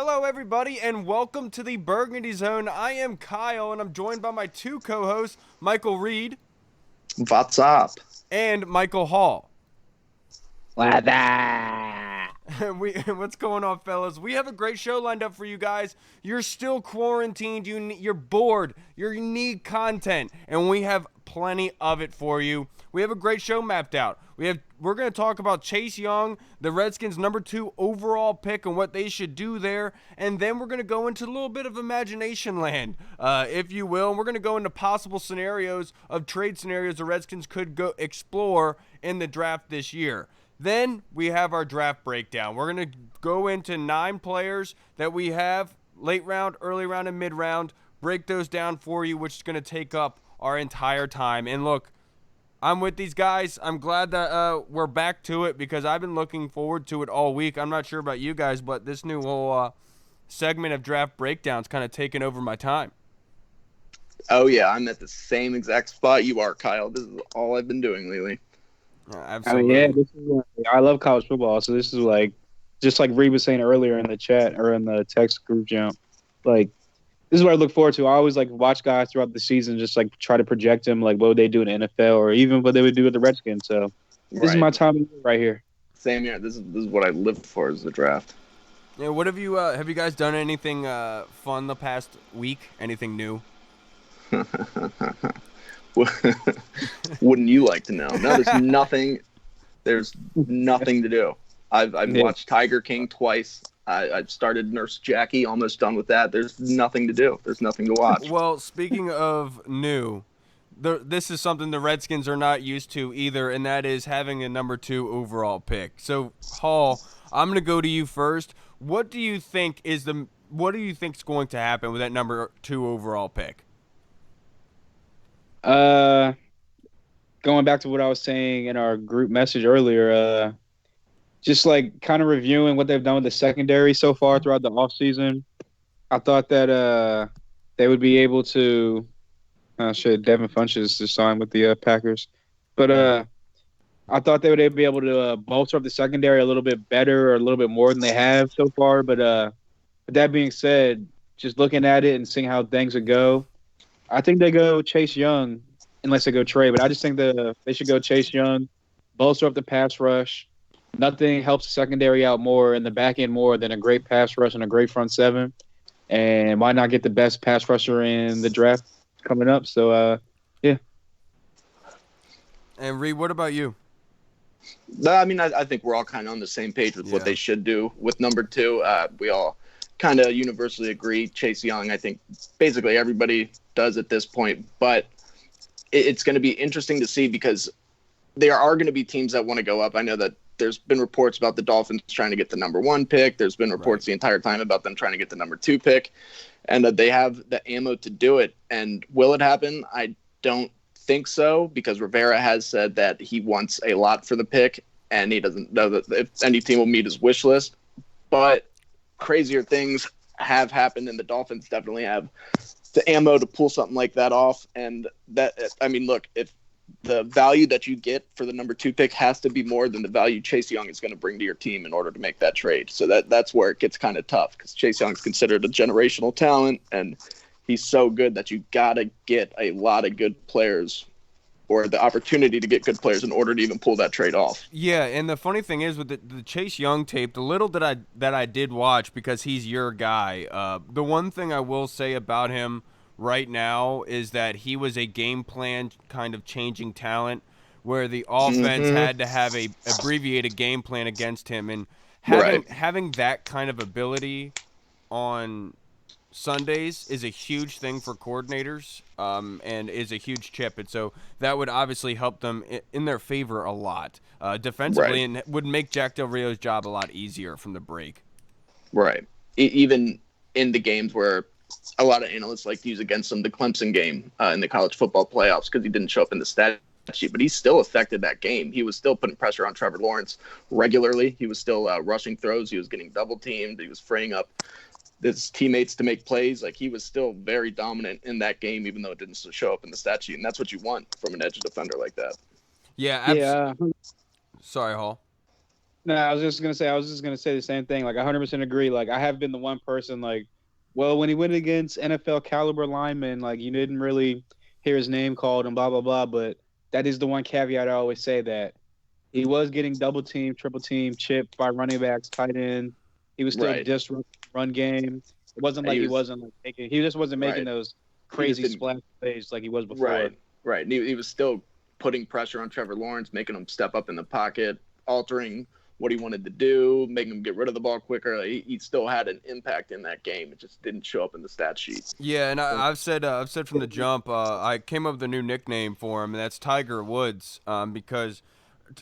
Hello, everybody, and welcome to the Burgundy Zone. I am Kyle, and I'm joined by my two co-hosts, Michael Reed What's up? and Michael Hall. Weather. What's going on, fellas? We have a great show lined up for you guys. You're still quarantined. You're bored. You need content, and we have plenty of it for you. We have a great show mapped out. We're going to talk about Chase Young, the Redskins' number 2 overall pick, and what they should do there. And then we're going to go into a little bit of imagination land, if you will. And we're going to go into possible scenarios of trade scenarios the Redskins could go explore in the draft this year. Then we have our draft breakdown. We're going to go into 9 players that we have, late round, early round, and mid round, break those down for you, which is going to take up our entire time. And look, I'm with these guys. I'm glad that we're back to it because I've been looking forward to it all week. I'm not sure about you guys, but this new whole segment of draft breakdowns kind of taken over my time. Oh yeah, I'm at the same exact spot you are, Kyle. This is all I've been doing lately. Absolutely. This is I love college football, so this is like, just like Reed was saying earlier in the chat or in the text group jump, like this is what I look forward to. I always like watch guys throughout the season, just like try to project them, like what would they do in the NFL or even what they would do with the Redskins. So this is my time right here. Same here. This is what I live for, is the draft. Yeah. What have you guys done anything fun the past week? Anything new? Wouldn't you like to know? No, there's nothing. There's nothing to do. I've watched Tiger King twice. I've started Nurse Jackie, almost done with that. There's nothing to do. There's nothing to watch. Well, speaking of new, this is something the Redskins are not used to either, and that is having a number 2 overall pick. So, Hall, I'm going to go to you first. What do you think is going to happen with that number 2 overall pick? Going back to what I was saying in our group message earlier, just like kind of reviewing what they've done with the secondary so far throughout the offseason, I thought that they would be able to Devin Funchess is signed with the Packers. But I thought they would be able to bolster up the secondary a little bit better or a little bit more than they have so far. But with that being said, just looking at it and seeing how things would go, I think they go Chase Young unless they go trade. But I just think that they should go Chase Young, bolster up the pass rush. Nothing helps the secondary out more in the back end more than a great pass rush and a great front seven. And why not get the best pass rusher in the draft coming up? So, yeah. And Reed, what about you? I mean, I think we're all kind of on the same page with what they should do with number 2. We all kind of universally agree. Chase Young, I think basically everybody does at this point. But it's going to be interesting to see because there are going to be teams that want to go up. I know that there's been reports about the Dolphins trying to get the number 1 pick. There's been reports the entire time about them trying to get the number 2 pick, and that they have the ammo to do it. And will it happen? I don't think so, because Rivera has said that he wants a lot for the pick, and he doesn't know that if any team will meet his wish list. But crazier things have happened, and the Dolphins definitely have the ammo to pull something like that off. And that, I mean, look, if the value that you get for the number 2 pick has to be more than the value Chase Young is going to bring to your team in order to make that trade. So that's where it gets kind of tough, because Chase Young is considered a generational talent, and he's so good that you got to get a lot of good players, or the opportunity to get good players, in order to even pull that trade off. Yeah, and the funny thing is with the Chase Young tape, the little that I did watch, because he's your guy, the one thing I will say about him right now is that he was a game plan kind of changing talent, where the offense had to have a abbreviated game plan against him, and having that kind of ability on Sundays is a huge thing for coordinators, and is a huge chip, and so that would obviously help them in their favor a lot defensively, and would make Jack Del Rio's job a lot easier from the break. Right. Even in the games where a lot of analysts like to use against him, the Clemson game in the college football playoffs, because he didn't show up in the stat sheet, but he still affected that game. He was still putting pressure on Trevor Lawrence regularly. He was still rushing throws. He was getting double teamed. He was freeing up his teammates to make plays. Like, he was still very dominant in that game, even though it didn't show up in the stat sheet. And that's what you want from an edge defender like that. Yeah. Yeah. Sorry, Hall. No, I was just gonna say the same thing. Like, 100% agree. Like, I have been the one person like, well, when he went against NFL caliber linemen, like, you didn't really hear his name called and blah blah blah. But that is the one caveat I always say, that he was getting double team, triple team, chipped by running backs, tight ends. He was still Right. run game. It wasn't And like he wasn't like making. He just wasn't making Right. those crazy splash plays like he was before. Right. And he was still putting pressure on Trevor Lawrence, making him step up in the pocket, altering what he wanted to do, making him get rid of the ball quicker. Like, he still had an impact in that game. It just didn't show up in the stat sheet. Yeah, and I've said from the jump, I came up with a new nickname for him, and that's Tiger Woods, because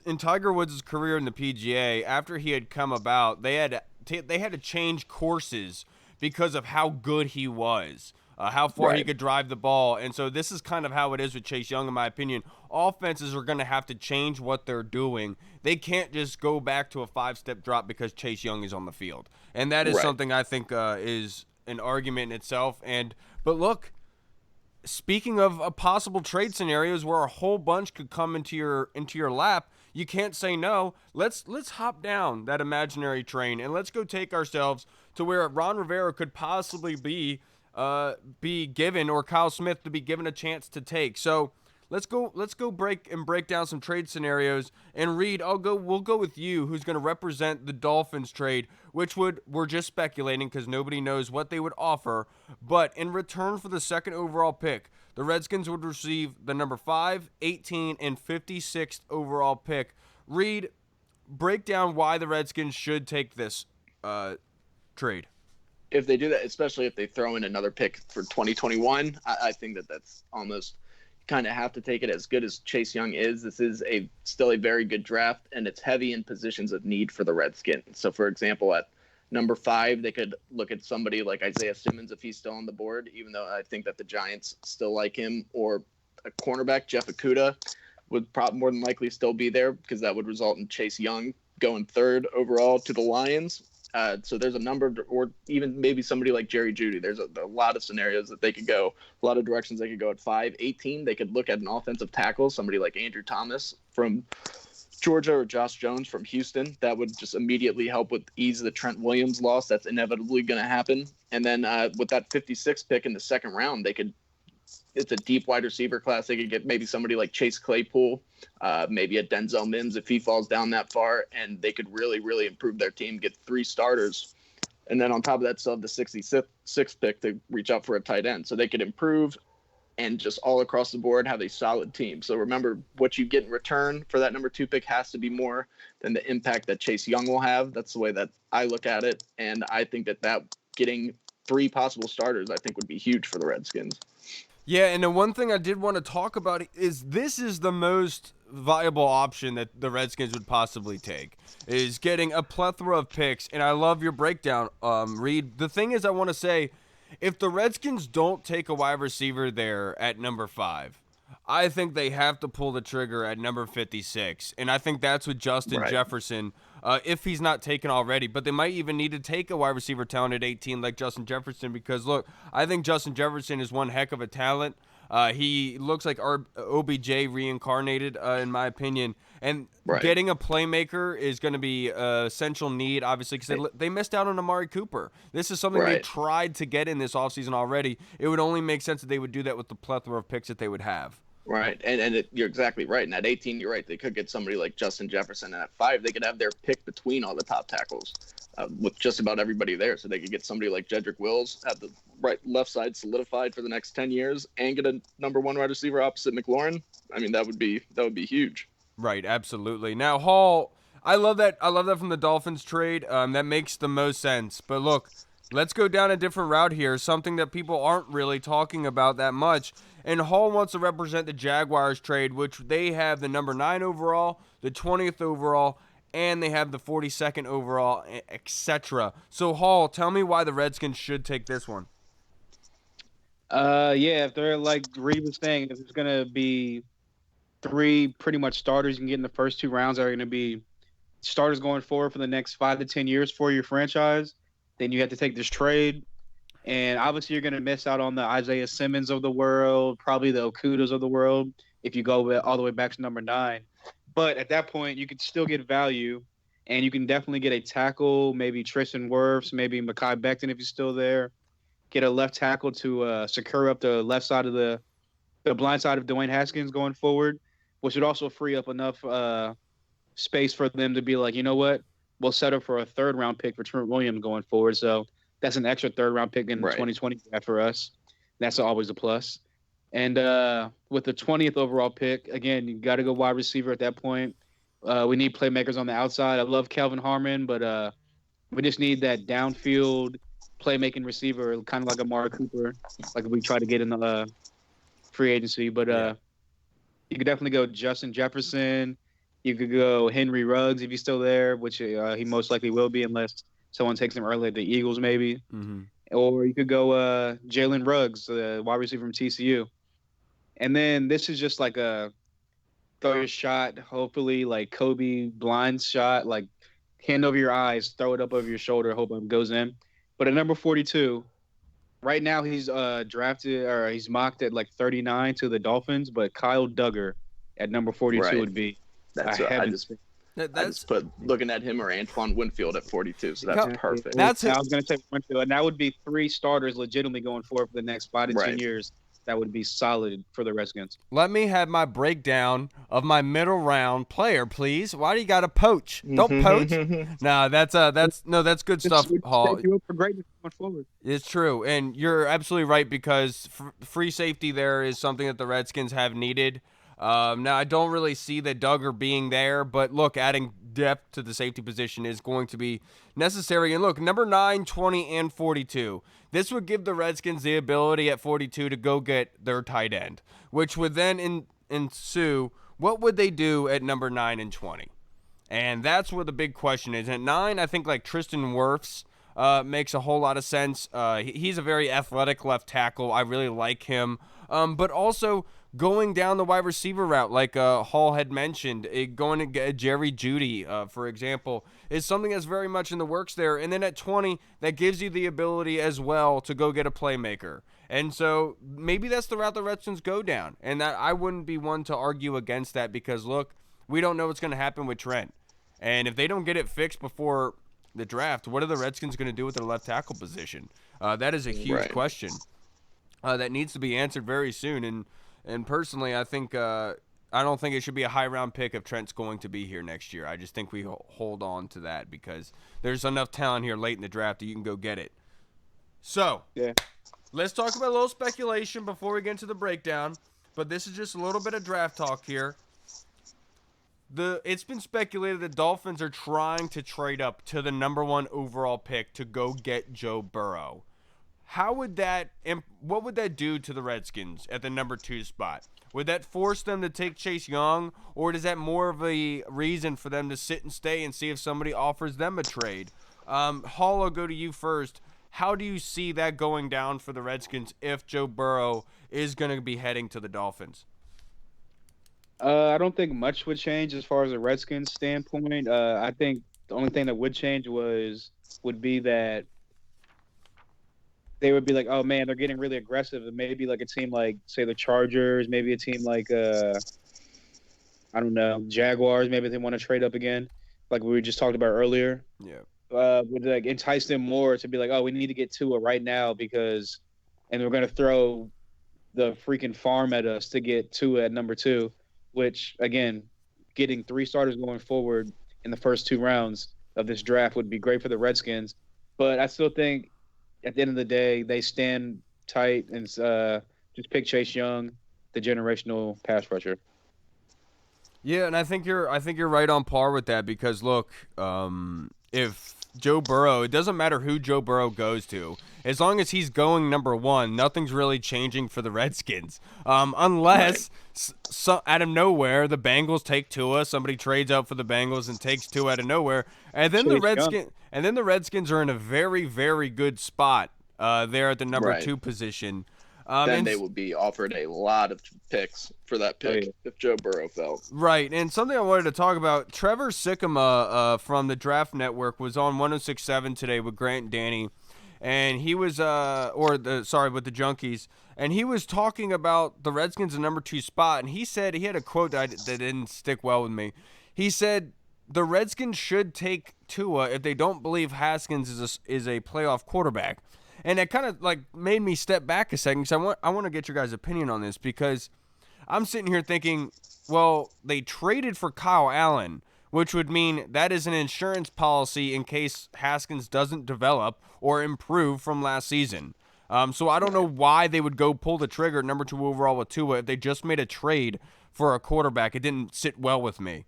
in Tiger Woods' career in the PGA, after he had come about, they had to change courses because of how good he was, how far he could drive the ball. And so this is kind of how it is with Chase Young, in my opinion. Offenses are going to have to change what they're doing. They can't just go back to a 5-step drop because Chase Young is on the field. And that is something I think is an argument in itself. But look, speaking of possible trade scenarios where a whole bunch could come into your lap, you can't say no. Let's hop down that imaginary train and let's go take ourselves to where Ron Rivera could possibly be given, or Kyle Smith to be given a chance to take. So let's go break down some trade scenarios. And Reed, we'll go with you, who's going to represent the Dolphins trade, which we're just speculating because nobody knows what they would offer. But in return for the second overall pick, the Redskins would receive the number 5, 18, and 56th overall pick. Reed, break down why the Redskins should take this trade. If they do that, especially if they throw in another pick for 2021, I think that's almost kind of have to take it. As good as Chase Young is, this is still a very good draft, and it's heavy in positions of need for the Redskins. So, for example, at number 5, they could look at somebody like Isaiah Simmons if he's still on the board, even though I think that the Giants still like him, or a cornerback, Jeff Okudah, would probably more than likely still be there because that would result in Chase Young going 3rd overall to the Lions. So there's a number, or even maybe somebody like Jerry Jeudy. There's a lot of scenarios that they could go, a lot of directions they could go at 5. 18, they could look at an offensive tackle, somebody like Andrew Thomas from Georgia or Josh Jones from Houston. That would just immediately help with ease the Trent Williams loss. That's inevitably going to happen. And then with that 56th pick in the second round, it's a deep wide receiver class. They could get maybe somebody like Chase Claypool, maybe a Denzil Mims if he falls down that far, and they could really, really improve their team, get 3 starters. And then on top of that, still have the 66th pick to reach out for a tight end. So they could improve and just all across the board have a solid team. So remember, what you get in return for that number 2 pick has to be more than the impact that Chase Young will have. That's the way that I look at it. And I think that getting 3 possible starters, I think, would be huge for the Redskins. Yeah, and the one thing I did want to talk about is this is the most viable option that the Redskins would possibly take, is getting a plethora of picks. And I love your breakdown, Reed. The thing is, I want to say, if the Redskins don't take a wide receiver there at number 5, I think they have to pull the trigger at number 56. And I think that's with Justin Jefferson, if he's not taken already. But they might even need to take a wide receiver talent at 18 like Justin Jefferson, because, look, I think Justin Jefferson is one heck of a talent. He looks like OBJ reincarnated, in my opinion. And getting a playmaker is going to be an essential need, obviously, because they missed out on Amari Cooper. This is something they tried to get in this offseason already. It would only make sense that they would do that with the plethora of picks that they would have. Right, and you're exactly right. And at 18, you're right. They could get somebody like Justin Jefferson. And at 5, they could have their pick between all the top tackles with just about everybody there. So they could get somebody like Jedrick Wills, have the left side solidified for the next 10 years, and get a number 1 wide receiver opposite McLaurin. I mean, that would be huge. Right, absolutely. Now, Hall, I love that from the Dolphins trade. That makes the most sense. But look, let's go down a different route here, something that people aren't really talking about that much. And Hall wants to represent the Jaguars trade, which they have the number 9 overall, the 20th overall, and they have the 42nd overall, etc. So, Hall, tell me why the Redskins should take this one. If they're like Reed was saying, if it's going to be 3 pretty much starters you can get in the first 2 rounds that are going to be starters going forward for the next 5 to 10 years for your franchise, then you have to take this trade. And obviously you're going to miss out on the Isaiah Simmons of the world, probably the Okudahs of the world, if you go all the way back to number 9. But at that point, you could still get value And you can definitely get a tackle, maybe Tristan Wirfs, maybe Mekhi Becton if he's still there. Get a left tackle to secure up the left side of the blind side of Dwayne Haskins going forward, which would also free up enough space for them to be like, you know what, we'll settle for a third-round pick for Trent Williams going forward. So that's an extra third-round pick in the 2020 draft for us. That's always a plus. And with the 20th overall pick, again, you got to go wide receiver at that point. We need playmakers on the outside. I love Kelvin Harmon, but we just need that downfield playmaking receiver, kind of like Amari Cooper, like we try to get in the free agency. But you could definitely go Justin Jefferson. You could go Henry Ruggs if he's still there, which he most likely will be unless someone takes him early at the Eagles maybe. Mm-hmm. Or you could go Jalen Ruggs, wide receiver from TCU. And then this is just like a throw your shot, hopefully like Kobe blind shot, like hand over your eyes, throw it up over your shoulder, hope it goes in. But at number 42, right now he's drafted or he's mocked at like 39 to the Dolphins, but Kyle Duggar at number 42 would be. That's I just put looking at him or Antoine Winfield at 42, so that's perfect. I was going to say Winfield, and that would be 3 starters legitimately going forward for the next 5 to 10 years. That would be solid for the Redskins. Let me have my breakdown of my middle round player, please. Why do you got to poach? Don't poach. No, that's good stuff, Hall. You up for greatness going forward. It's true, and you're absolutely right because free safety there is something that the Redskins have needed. Now I don't really see the Duggar being there, but look, adding depth to the safety position is going to be necessary. And look, number 9, 20, and 42. This would give the Redskins the ability at 42 to go get their tight end, which would then ensue what would they do at number 9 and 20? And that's where the big question is. At 9, I think like Tristan Wirfs makes a whole lot of sense. He's a very athletic left tackle. I really like him. But also going down the wide receiver route, like Hall had mentioned, going to get Jerry Jeudy, for example, is something that's very much in the works there. And then at 20, that gives you the ability as well to go get a playmaker. And so maybe that's the route the Redskins go down. And that I wouldn't be one to argue against that because, look, we don't know what's going to happen with Trent. And if they don't get it fixed before the draft, what are the Redskins going to do with their left tackle position? That is a huge question that needs to be answered very soon. And personally, I think I don't think it should be a high round pick if Trent's going to be here next year. I just think we hold on to that because there's enough talent here late in the draft that you can go get it. So let's talk about a little speculation before we get into the breakdown. But this is just a little bit of draft talk here. It's been speculated the Dolphins are trying to trade up to the number 1 overall pick to go get Joe Burrow. What would that do to the Redskins at the number 2 spot? Would that force them to take Chase Young, or is that more of a reason for them to sit and stay and see if somebody offers them a trade? Hall, I'll go to you first. How do you see that going down for the Redskins if Joe Burrow is going to be heading to the Dolphins? I don't think much would change as far as the Redskins standpoint. I think the only thing that would change would be that they would be like, oh man, they're getting really aggressive. And maybe like a team like, say, the Chargers, maybe a team like, I don't know, Jaguars, maybe they want to trade up again, like we just talked about earlier. Yeah. Would like entice them more to be like, oh, we need to get Tua right now and we're going to throw the freaking farm at us to get Tua at number 2, which, again, getting 3 starters going forward in the first 2 rounds of this draft would be great for the Redskins. But I still think at the end of the day, they stand tight and just pick Chase Young, the generational pass rusher. Yeah, and I think you're right on par with that because look, if Joe Burrow, it doesn't matter who Joe Burrow goes to, as long as he's going number 1, nothing's really changing for the Redskins, unless out of nowhere the Bengals take Tua, somebody trades out for the Bengals and takes Tua out of nowhere, and then the Redskins are in a very, very good spot there at the number 2 position. Then they would be offered a lot of picks for that pick if Joe Burrow fell. Right, and something I wanted to talk about, Trevor Sikkema from the Draft Network was on 106.7 today with Grant and Danny, and he was, with the Junkies, and he was talking about the Redskins' number 2 spot, and he said, he had a quote that didn't stick well with me. He said, the Redskins should take Tua if they don't believe Haskins is a playoff quarterback. And it kind of like made me step back a second because I want to get your guys' opinion on this, because I'm sitting here thinking, well, they traded for Kyle Allen, which would mean that is an insurance policy in case Haskins doesn't develop or improve from last season. So I don't know why they would go pull the trigger number 2 overall with Tua if they just made a trade for a quarterback. It didn't sit well with me.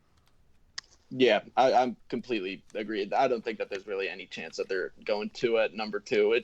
Yeah, I'm completely agreed. I don't think that there's really any chance that they're going Tua at number 2.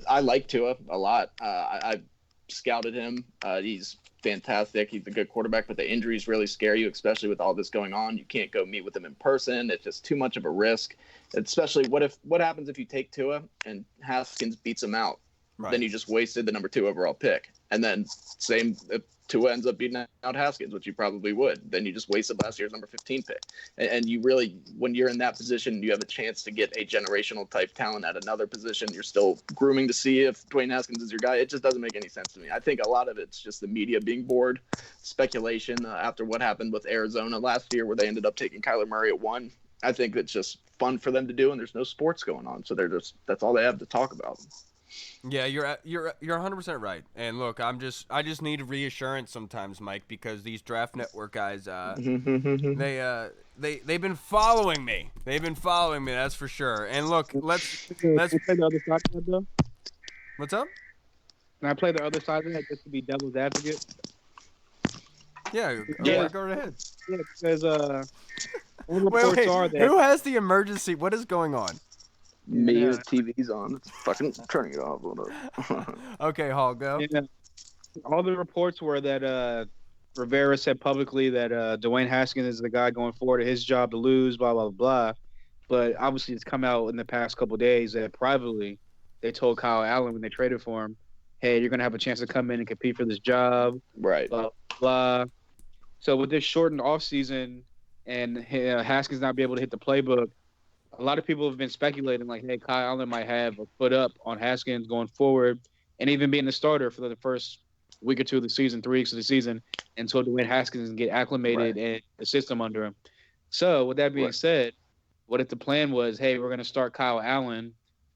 I like Tua a lot. I scouted him. He's fantastic. He's a good quarterback, but the injuries really scare you, especially with all this going on. You can't go meet with him in person. It's just too much of a risk. Especially what happens if you take Tua and Haskins beats him out? Right. Then you just wasted the number 2 overall pick. And then same if Tua ends up beating out Haskins, which you probably would. Then you just wasted last year's number 15 pick. And you really, when you're in that position, you have a chance to get a generational type talent at another position. You're still grooming to see if Dwayne Haskins is your guy. It just doesn't make any sense to me. I think a lot of it's just the media being bored, speculation after what happened with Arizona last year where they ended up taking Kyler Murray at 1. I think it's just fun for them to do, and there's no sports going on. So that's all they have to talk about. Yeah, you're 100% right. And look, I just need reassurance sometimes, Mike, because these Draft Network guys, they've been following me. That's for sure. And look, let's play the other side of that, though. What's up? Can I play the other side of that just to be devil's advocate? Yeah, go right ahead. Yeah, because reports are that who has the emergency? What is going on? Me, the TV's on. It's fucking turning it off. Okay, Hall, go. Yeah. All the reports were that Rivera said publicly that Dwayne Haskins is the guy going forward, his job to lose, blah, blah, blah. But obviously it's come out in the past couple of days that privately they told Kyle Allen when they traded for him, hey, you're going to have a chance to come in and compete for this job. Right. Blah, blah. So with this shortened offseason and Haskins not be able to hit the playbook, a lot of people have been speculating like, hey, Kyle Allen might have a foot up on Haskins going forward and even being the starter for the first week or 2 of the season, 3 weeks of the season, until Dwayne Haskins can get acclimated and the system under him. So with that being said, what if the plan was, hey, we're going to start Kyle Allen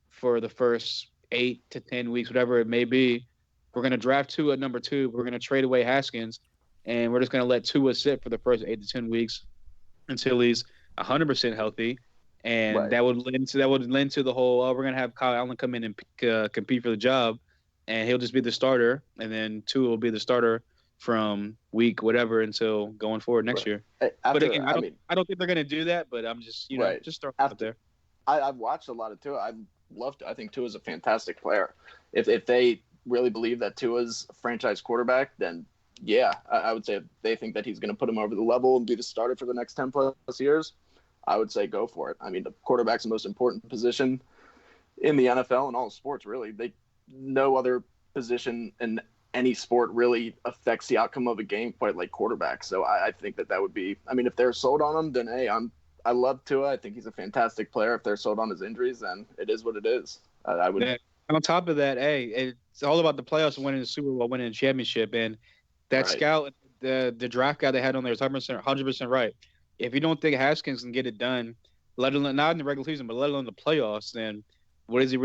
for the first 8 to 10 weeks, whatever it may be. We're going to draft Tua at number 2. We're going to trade away Haskins, and we're just going to let Tua sit for the first 8 to 10 weeks until he's 100% healthy. And that would lend to the whole, we're going to have Kyle Allen come in and compete for the job, and he'll just be the starter, and then Tua will be the starter from week whatever until going forward next year. But again, I don't think they're going to do that, but I'm just, just throwing it out there. I've watched a lot of Tua. I think Tua's a fantastic player. If they really believe that Tua's a franchise quarterback, then yeah, I would say if they think that he's going to put him over the level and be the starter for the next 10 plus years, I would say go for it. I mean, the quarterback's the most important position in the NFL and all sports, really. No other position in any sport really affects the outcome of a game quite like quarterback. So I think that would be, I mean, if they're sold on him, then hey, I love Tua. I think he's a fantastic player. If they're sold on his injuries, then it is what it is. I would. Yeah. On top of that, hey, it's all about the playoffs, winning the Super Bowl, winning the championship, and that scout, the draft guy they had on there is 100% right. If you don't think Haskins can get it done, let alone not in the regular season, but let alone the playoffs, then what are we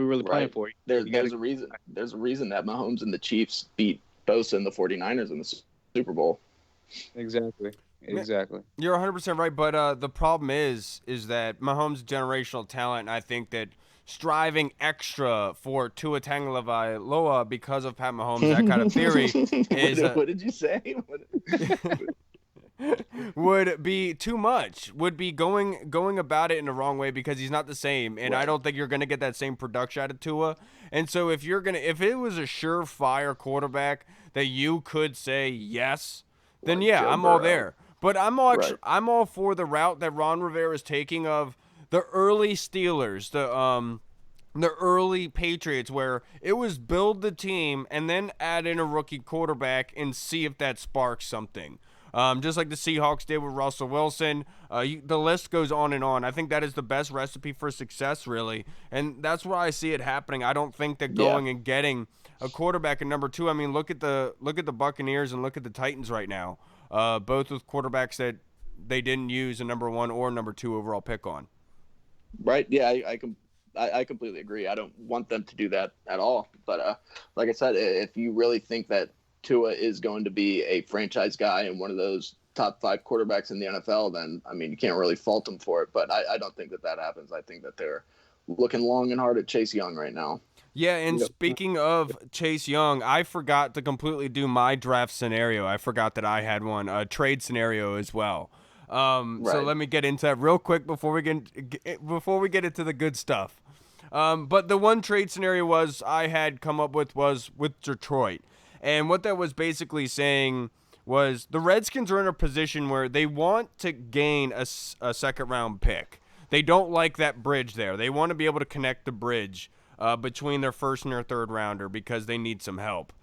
really playing for? There's a reason. There's a reason that Mahomes and the Chiefs beat Bosa and the 49ers in the Super Bowl. Exactly. You're 100% right, but the problem is that Mahomes' generational talent, and I think that striving extra for Tua Tagovailoa because of Pat Mahomes, that kind of theory is what did you say? would be too much, would be going about it in the wrong way because he's not the same, and I don't think you're going to get that same production out of Tua. And so if it was a surefire quarterback that you could say yes, then yeah, I'm all there. But I'm all for the route that Ron Rivera is taking of the early Steelers, the early Patriots, where it was build the team and then add in a rookie quarterback and see if that sparks something. Just like the Seahawks did with Russell Wilson. The list goes on and on. I think that is the best recipe for success, really. And that's why I see it happening. I don't think that going and getting a quarterback at number 2, I mean, look at the Buccaneers and look at the Titans right now. Both with quarterbacks that they didn't use a number 1 or number 2 overall pick on. Right. Yeah, I completely agree. I don't want them to do that at all. But like I said, if you really think that Tua is going to be a franchise guy and one of those top 5 quarterbacks in the NFL, then, I mean, you can't really fault them for it. But I don't think that happens. I think that they're looking long and hard at Chase Young right now. Yeah, and Yep. speaking of Chase Young, I forgot to completely do my draft scenario. I forgot that I had one, a trade scenario as well. So Right. let me get into that real quick before we get into the good stuff. But the one trade scenario I had come up with was with Detroit. And what that was basically saying was the Redskins are in a position where they want to gain a second round pick. They don't like that bridge there. They want to be able to connect the bridge between their first and their third rounder because they need some help.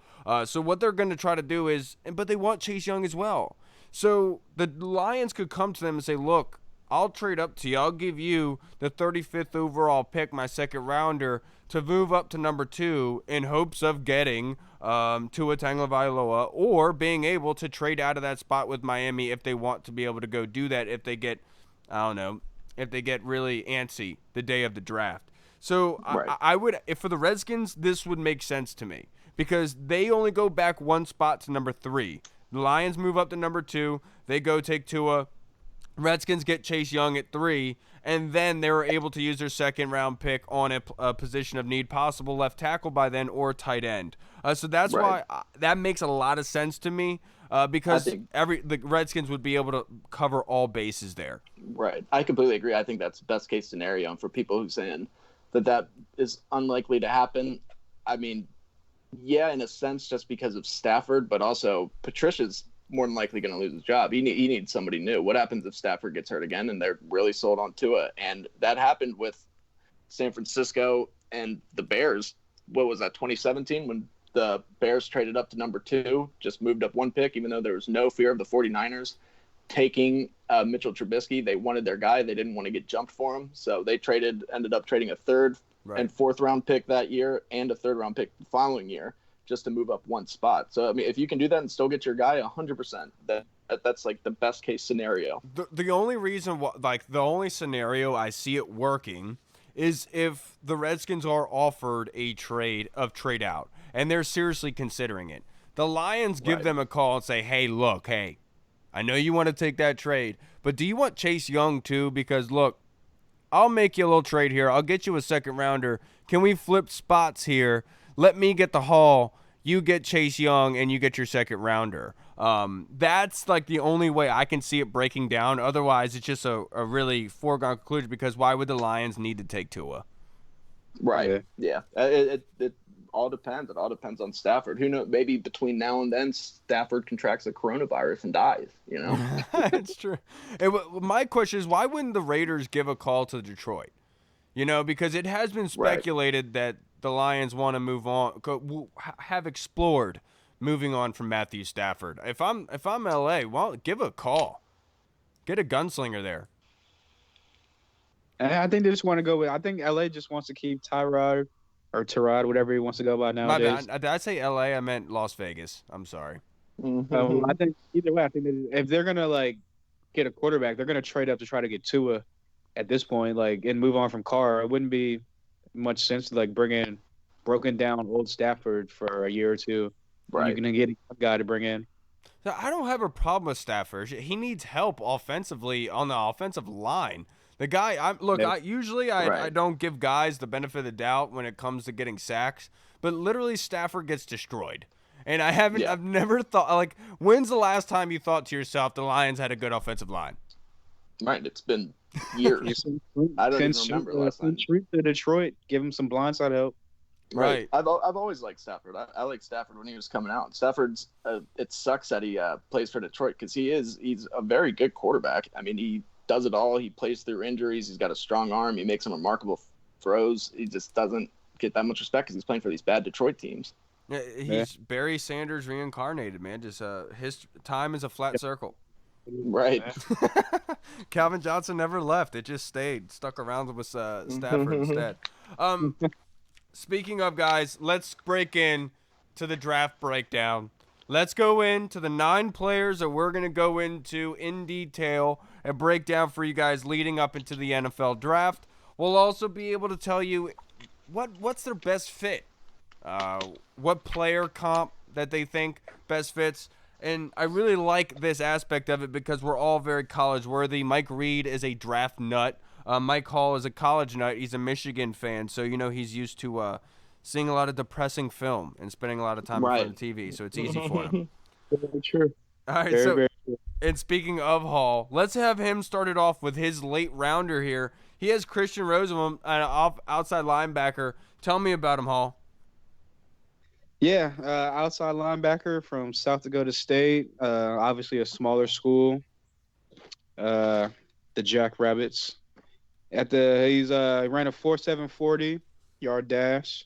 So what they're going to try to do but they want Chase Young as well. So the Lions could come to them and say, look, I'll trade up to you. I'll give you the 35th overall pick, my second rounder, to move up to number 2 in hopes of getting Tua Tagovailoa or being able to trade out of that spot with Miami if they want to be able to go do that if they get, I don't know, if they get really antsy the day of the draft. So Right. I would, if for the Redskins, this would make sense to me because they only go back one spot to number 3. The Lions move up to number 2. They go take Tua. Redskins get Chase Young at 3, and then they were able to use their second-round pick on a position of need, possible left tackle by then or tight end. So that's Right. why that makes a lot of sense to me because the Redskins would be able to cover all bases there. Right. I completely agree. I think that's best case scenario. And for people who saying that is unlikely to happen, I mean, yeah, in a sense, just because of Stafford, but also Patricia's more than likely going to lose his job. He needs somebody new. What happens if Stafford gets hurt again and they're really sold on Tua? And that happened with San Francisco and the Bears. What was that, 2017, when the Bears traded up to number 2, just moved up one pick, even though there was no fear of the 49ers taking Mitchell Trubisky. They wanted their guy. They didn't want to get jumped for him. So they ended up trading a 3rd and 4th round pick that year and a 3rd round pick the following year just to move up one spot. So, I mean, if you can do that and still get your guy 100%, that's like the best case scenario. The only reason the only scenario I see it working is if the Redskins are offered a trade out and they're seriously considering it. The Lions give them a call and say, hey, look, I know you want to take that trade, but do you want Chase Young too? Because look, I'll make you a little trade here. I'll get you a second rounder. Can we flip spots here? Let me get the haul. You get Chase Young, and you get your second rounder. That's like the only way I can see it breaking down. Otherwise, it's just a really foregone conclusion because why would the Lions need to take Tua? Right. Yeah. It all depends. It all depends on Stafford. Who knows? Maybe between now and then, Stafford contracts a coronavirus and dies. You know. It's true. My question is, why wouldn't the Raiders give a call to Detroit? You know, because it has been speculated that the Lions want to move on, have explored moving on from Matthew Stafford. If I'm LA, well, give a call. Get a gunslinger there. And I think they just want to go with. I think LA just wants to keep Tyrod or Tyrod, whatever he wants to go by nowadays. Did I say LA? I meant Las Vegas. I'm sorry. I think either way, I think if they're gonna get a quarterback, they're gonna trade up to try to get Tua at this point, and move on from Carr. It wouldn't be much sense to bring in broken down old Stafford for a year or two. Right. You're gonna get a guy to bring in. Now, I don't have a problem with Stafford. He needs help offensively on the offensive line. The guy, I don't give guys the benefit of the doubt when it comes to getting sacks, but literally Stafford gets destroyed. And I've never thought, when's the last time you thought to yourself the Lions had a good offensive line? Right. It's been years. I don't even remember last time. To Detroit, give him some blindside help. Right. I've always liked Stafford. I liked Stafford when he was coming out. Stafford's it sucks that he plays for Detroit because he's a very good quarterback. I mean, he does it all. He plays through injuries. He's got a strong arm. He makes some remarkable throws. He just doesn't get that much respect because he's playing for these bad Detroit teams. Yeah, he's Barry Sanders reincarnated, man. Just his time is a flat circle. Right. Calvin Johnson never left. It just stuck around with Stafford instead. Speaking of guys, let's break in to the draft breakdown. let's go into the 9 players that we're going to go into in detail and break down for you guys leading up into the NFL draft. We'll also be able to tell you what's their best fit, what player comp that they think best fits. And I really like this aspect of it because we're all very college worthy. Mike Reed is a draft nut. Mike Hall is a college nut. He's a Michigan fan, so he's used to seeing a lot of depressing film and spending a lot of time in front of TV, so it's easy for him. Very true. All right, Very true. And speaking of Hall, let's have him started off with his late rounder here. He has Christian Rosenbaum, an outside linebacker. Tell me about him, Hall. Yeah, outside linebacker from South Dakota State. Obviously a smaller school. The Jackrabbits. He ran a 4.7 40 yard dash.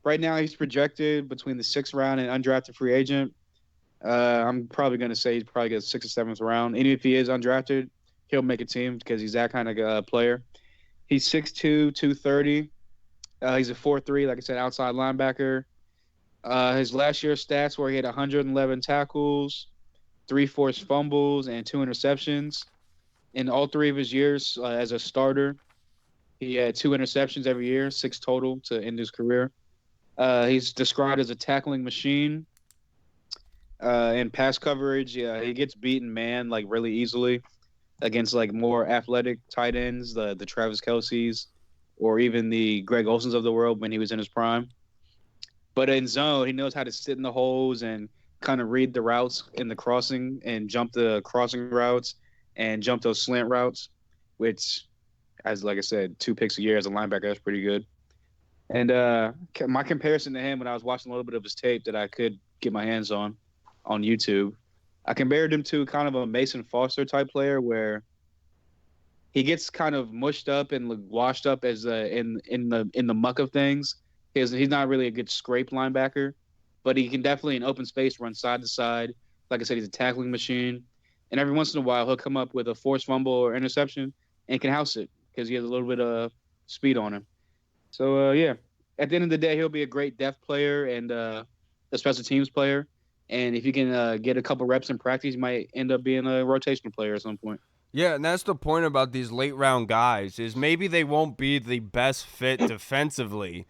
Right now he's projected between the 6th round and undrafted free agent. I'm probably going to say he's probably gets 6th or 7th round. Even if he is undrafted, he'll make a team because he's that kind of player. He's 6'2", 230. He's a 4.3, like I said, outside linebacker. His last year's stats were he had 111 tackles, 3 forced fumbles, and 2 interceptions. In all 3 of his years as a starter, he had 2 interceptions every year, 6 total to end his career. He's described as a tackling machine. In pass coverage, yeah, he gets beaten man like really easily against like more athletic tight ends, the Travis Kelce's, or even the Greg Olsons of the world when he was in his prime. But in zone, he knows how to sit in the holes and kind of read the routes in the crossing and jump the crossing routes and jump those slant routes, which, as like I said, 2 picks a year as a linebacker, that's pretty good. And my comparison to him when I was watching a little bit of his tape that I could get my hands on YouTube, I compared him to kind of a Mason Foster type player where he gets kind of mushed up and washed up as in the muck of things. He's not really a good scrape linebacker, but he can definitely in open space run side to side. Like I said, he's a tackling machine, and every once in a while he'll come up with a forced fumble or interception and can house it because he has a little bit of speed on him. So yeah, at the end of the day, he'll be a great depth player and a special teams player. And if you can get a couple reps in practice, you might end up being a rotational player at some point. Yeah, and that's the point about these late round guys is maybe they won't be the best fit defensively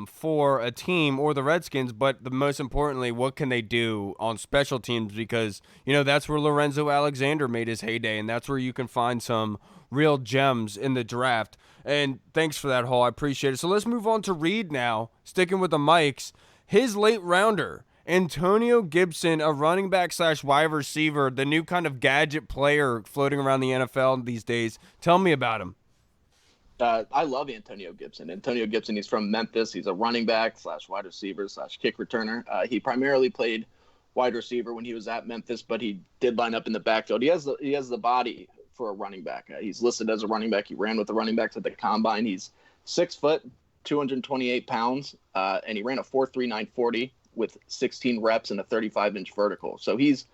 for a team or the Redskins, but the most importantly, what can they do on special teams? Because, that's where Lorenzo Alexander made his heyday, and that's where you can find some real gems in the draft. And thanks for that, Hall. I appreciate it. So let's move on to Reed now, sticking with the mics. His late rounder, Antonio Gibson, a running back / wide receiver, the new kind of gadget player floating around the NFL these days. Tell me about him. I love Antonio Gibson. Antonio Gibson, he's from Memphis. He's a running back / wide receiver / kick returner. He primarily played wide receiver when he was at Memphis, but he did line up in the backfield. He has the body for a running back. He's listed as a running back. He ran with the running backs at the combine. He's 6 foot, 228 pounds, and he ran a 4.39 40 with 16 reps and a 35-inch vertical. So he's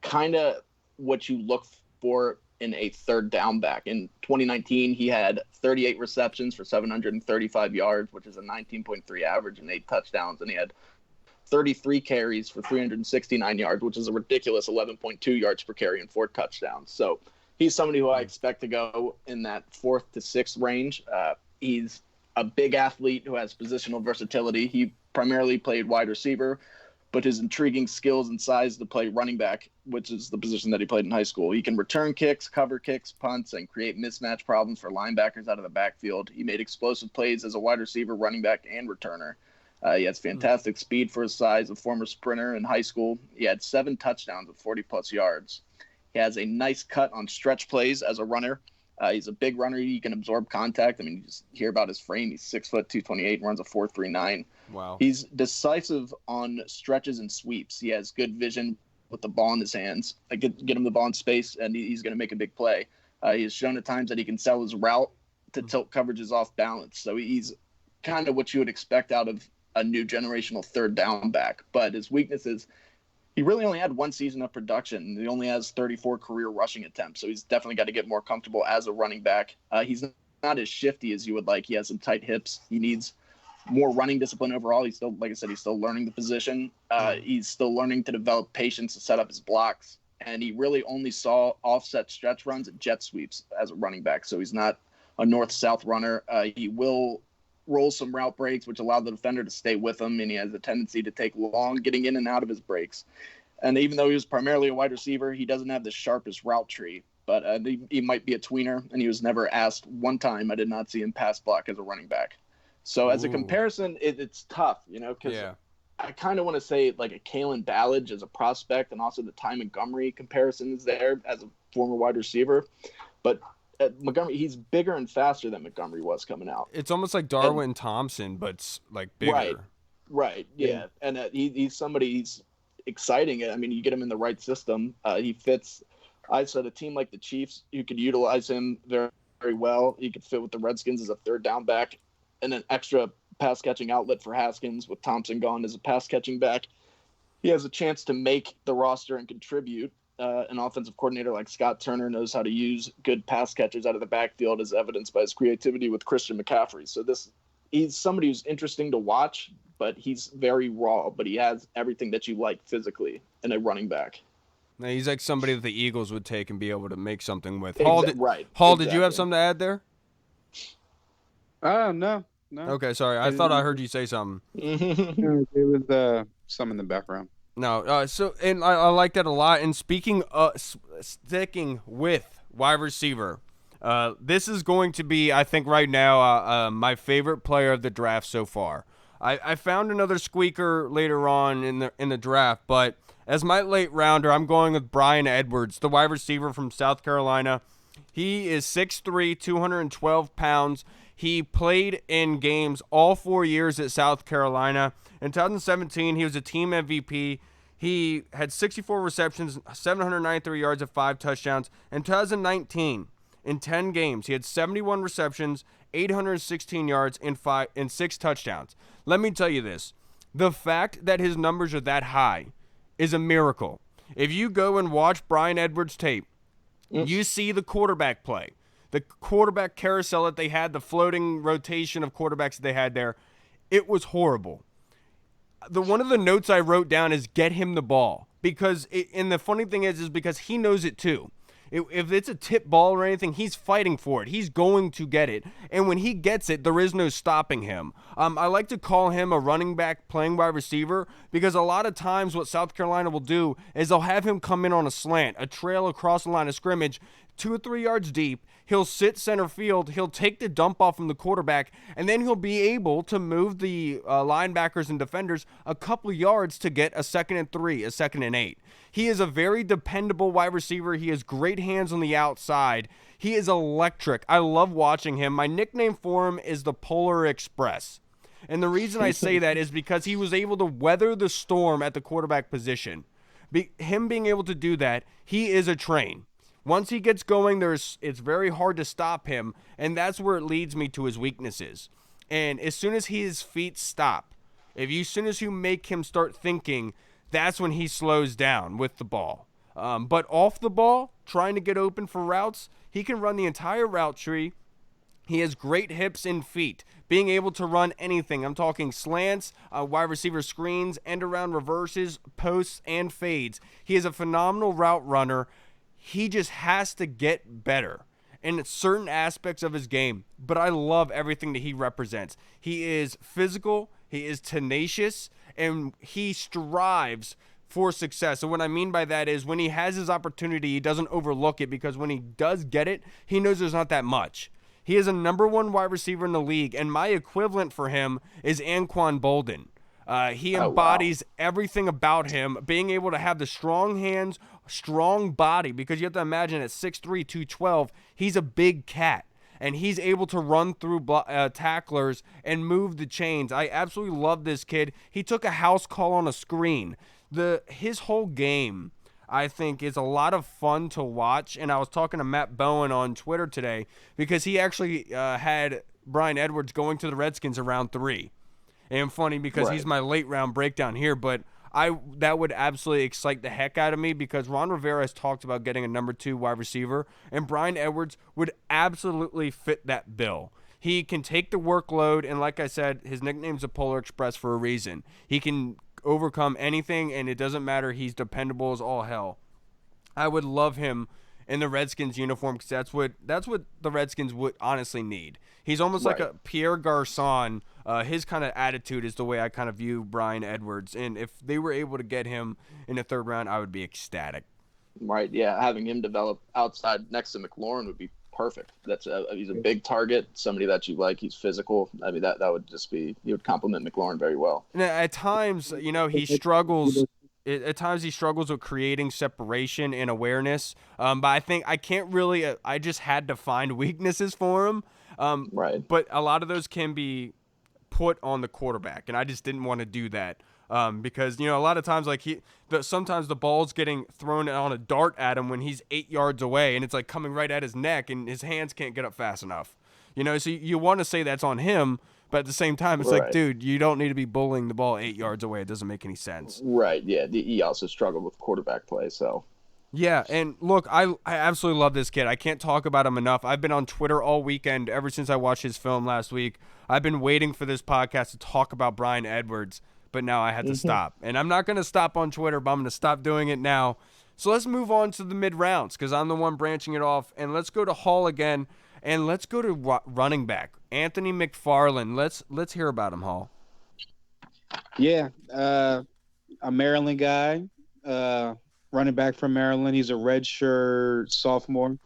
kind of what you look for in a third down back. In 2019, he had 38 receptions for 735 yards, which is a 19.3 average and 8 touchdowns. And he had 33 carries for 369 yards, which is a ridiculous 11.2 yards per carry and 4 touchdowns. So he's somebody who I expect to go in that 4th to 6th range. He's a big athlete who has positional versatility. He primarily played wide receiver, but his intriguing skills and size to play running back, which is the position that he played in high school. He can return kicks, cover kicks, punts, and create mismatch problems for linebackers out of the backfield. He made explosive plays as a wide receiver, running back, and returner. He has fantastic speed for his size, a former sprinter in high school. He had 7 touchdowns with 40-plus yards. He has a nice cut on stretch plays as a runner. He's a big runner. He can absorb contact. I mean, you just hear about his frame. He's 6 foot, 228, runs a 4.39. Wow. He's decisive on stretches and sweeps. He has good vision with the ball in his hands. I get him the ball in space, and he's going to make a big play. He has shown at times that he can sell his route to tilt coverages off balance. So he's kind of what you would expect out of a new generational third down back. But his weakness is he really only had 1 season of production. He only has 34 career rushing attempts, so he's definitely got to get more comfortable as a running back. He's not as shifty as you would like. He has some tight hips. He needs more running discipline overall. He's still, like I said, he's still learning the position. He's still learning to develop patience to set up his blocks. And he really only saw offset stretch runs and jet sweeps as a running back. So he's not a north-south runner. He will roll some route breaks, which allow the defender to stay with him, and he has a tendency to take long getting in and out of his breaks. And even though he was primarily a wide receiver, he doesn't have the sharpest route tree, but he might be a tweener, and he was never asked one time. I did not see him pass block as a running back. So as a comparison, it's tough, because I kind of want to say like a Kalen Ballage as a prospect, and also the Ty Montgomery comparison is there as a former wide receiver. But Montgomery, he's bigger and faster than Montgomery was coming out. It's almost like Darwin Thompson, but like bigger. Right, yeah. And he's somebody, he's exciting. I mean, you get him in the right system. He fits. I said a team like the Chiefs, you could utilize him very, very well. He could fit with the Redskins as a third down back and an extra pass catching outlet for Haskins with Thompson gone as a pass catching back. He has a chance to make the roster and contribute. An offensive coordinator like Scott Turner knows how to use good pass catchers out of the backfield, as evidenced by his creativity with Christian McCaffrey. So he's somebody who's interesting to watch, but he's very raw, but he has everything that you like physically in a running back. Now, he's like somebody that the Eagles would take and be able to make something with. Hall, did you have something to add there? No. Okay, sorry. I thought I heard you say something. It was some in the background. No, and I like that a lot. And sticking with wide receiver, this is going to be, I think, right now, my favorite player of the draft so far. I found another squeaker later on in the draft, but as my late rounder, I'm going with Bryan Edwards, the wide receiver from South Carolina. He is 6'3", 212 pounds. He played in games all 4 years at South Carolina. In 2017, he was a team MVP. He had 64 receptions, 793 yards, and 5 touchdowns. In 2019, in 10 games, he had 71 receptions, 816 yards, and 6 touchdowns. Let me tell you this. The fact that his numbers are that high is a miracle. If you go and watch Bryan Edwards' tape, you see the quarterback play. The quarterback carousel that they had, the floating rotation of quarterbacks that they had there, it was horrible. One of the notes I wrote down is get him the ball. And the funny thing is because he knows it too. If it's a tip ball or anything, he's fighting for it. He's going to get it. And when he gets it, there is no stopping him. I like to call him a running back playing wide receiver because a lot of times what South Carolina will do is they'll have him come in on a slant, a trail across the line of scrimmage, 2 or 3 yards deep. He'll sit center field. He'll take the dump off from the quarterback, and then he'll be able to move the linebackers and defenders a couple yards to get a 2nd and 3, a 2nd and 8. He is a very dependable wide receiver. He has great hands on the outside. He is electric. I love watching him. My nickname for him is the Polar Express. And the reason I say that is because he was able to weather the storm at the quarterback position. Him being able to do that, he is a train. Once he gets going, it's very hard to stop him, and that's where it leads me to his weaknesses. And as soon as his feet stop, as soon as you make him start thinking, that's when he slows down with the ball. But off the ball, trying to get open for routes, he can run the entire route tree. He has great hips and feet, being able to run anything. I'm talking slants, wide receiver screens, end around reverses, posts, and fades. He is a phenomenal route runner. He just has to get better in certain aspects of his game, but I love everything that he represents. He is physical, he is tenacious, and he strives for success. So what I mean by that is when he has his opportunity, he doesn't overlook it because when he does get it, he knows there's not that much. He is a number 1 wide receiver in the league, and my equivalent for him is Anquan Boldin. He embodies everything about him, being able to have the strong hands, strong body, because you have to imagine at 6'3", 212, he's a big cat, and he's able to run through tacklers and move the chains. I absolutely love this kid. He took a house call on a screen. His whole game, I think, is a lot of fun to watch, and I was talking to Matt Bowen on Twitter today because he actually had Bryan Edwards going to the Redskins around 3. And funny because he's my late round breakdown here, but that would absolutely excite the heck out of me because Ron Rivera has talked about getting a number 2 wide receiver, and Bryan Edwards would absolutely fit that bill. He can take the workload, and like I said, his nickname's the Polar Express for a reason. He can overcome anything, and it doesn't matter. He's dependable as all hell. I would love him in the Redskins uniform because that's what the Redskins would honestly need. He's almost like a Pierre Garçon. His kind of attitude is the way I kind of view Bryan Edwards, and if they were able to get him in the third round, I would be ecstatic. Right, yeah, having him develop outside next to McLaurin would be perfect. He's a big target, somebody that you like. He's physical. I mean, that would just be, he would complement McLaurin very well. And at times, he struggles. At times he struggles with creating separation and awareness. But I think I can't really. I just had to find weaknesses for him. Right. But a lot of those can be put on the quarterback, and I just didn't want to do that. Because a lot of times sometimes the ball's getting thrown on a dart at him when he's 8 yards away, and it's like coming right at his neck, and his hands can't get up fast enough. So you want to say that's on him, but at the same time, it's like, dude, you don't need to be bullying the ball 8 yards away. It doesn't make any sense. Right. Yeah. He also struggled with quarterback play. So. Yeah, and look, I absolutely love this kid. I can't talk about him enough. I've been on Twitter all weekend ever since I watched his film last week. I've been waiting for this podcast to talk about Bryan Edwards, but now I had to stop. And I'm not going to stop on Twitter, but I'm going to stop doing it now. So let's move on to the mid-rounds because I'm the one branching it off. And let's go to Hall again, and let's go to running back, Anthony Macfarland. Let's hear about him, Hall. Yeah, a Maryland guy, running back from Maryland. He's a redshirt sophomore.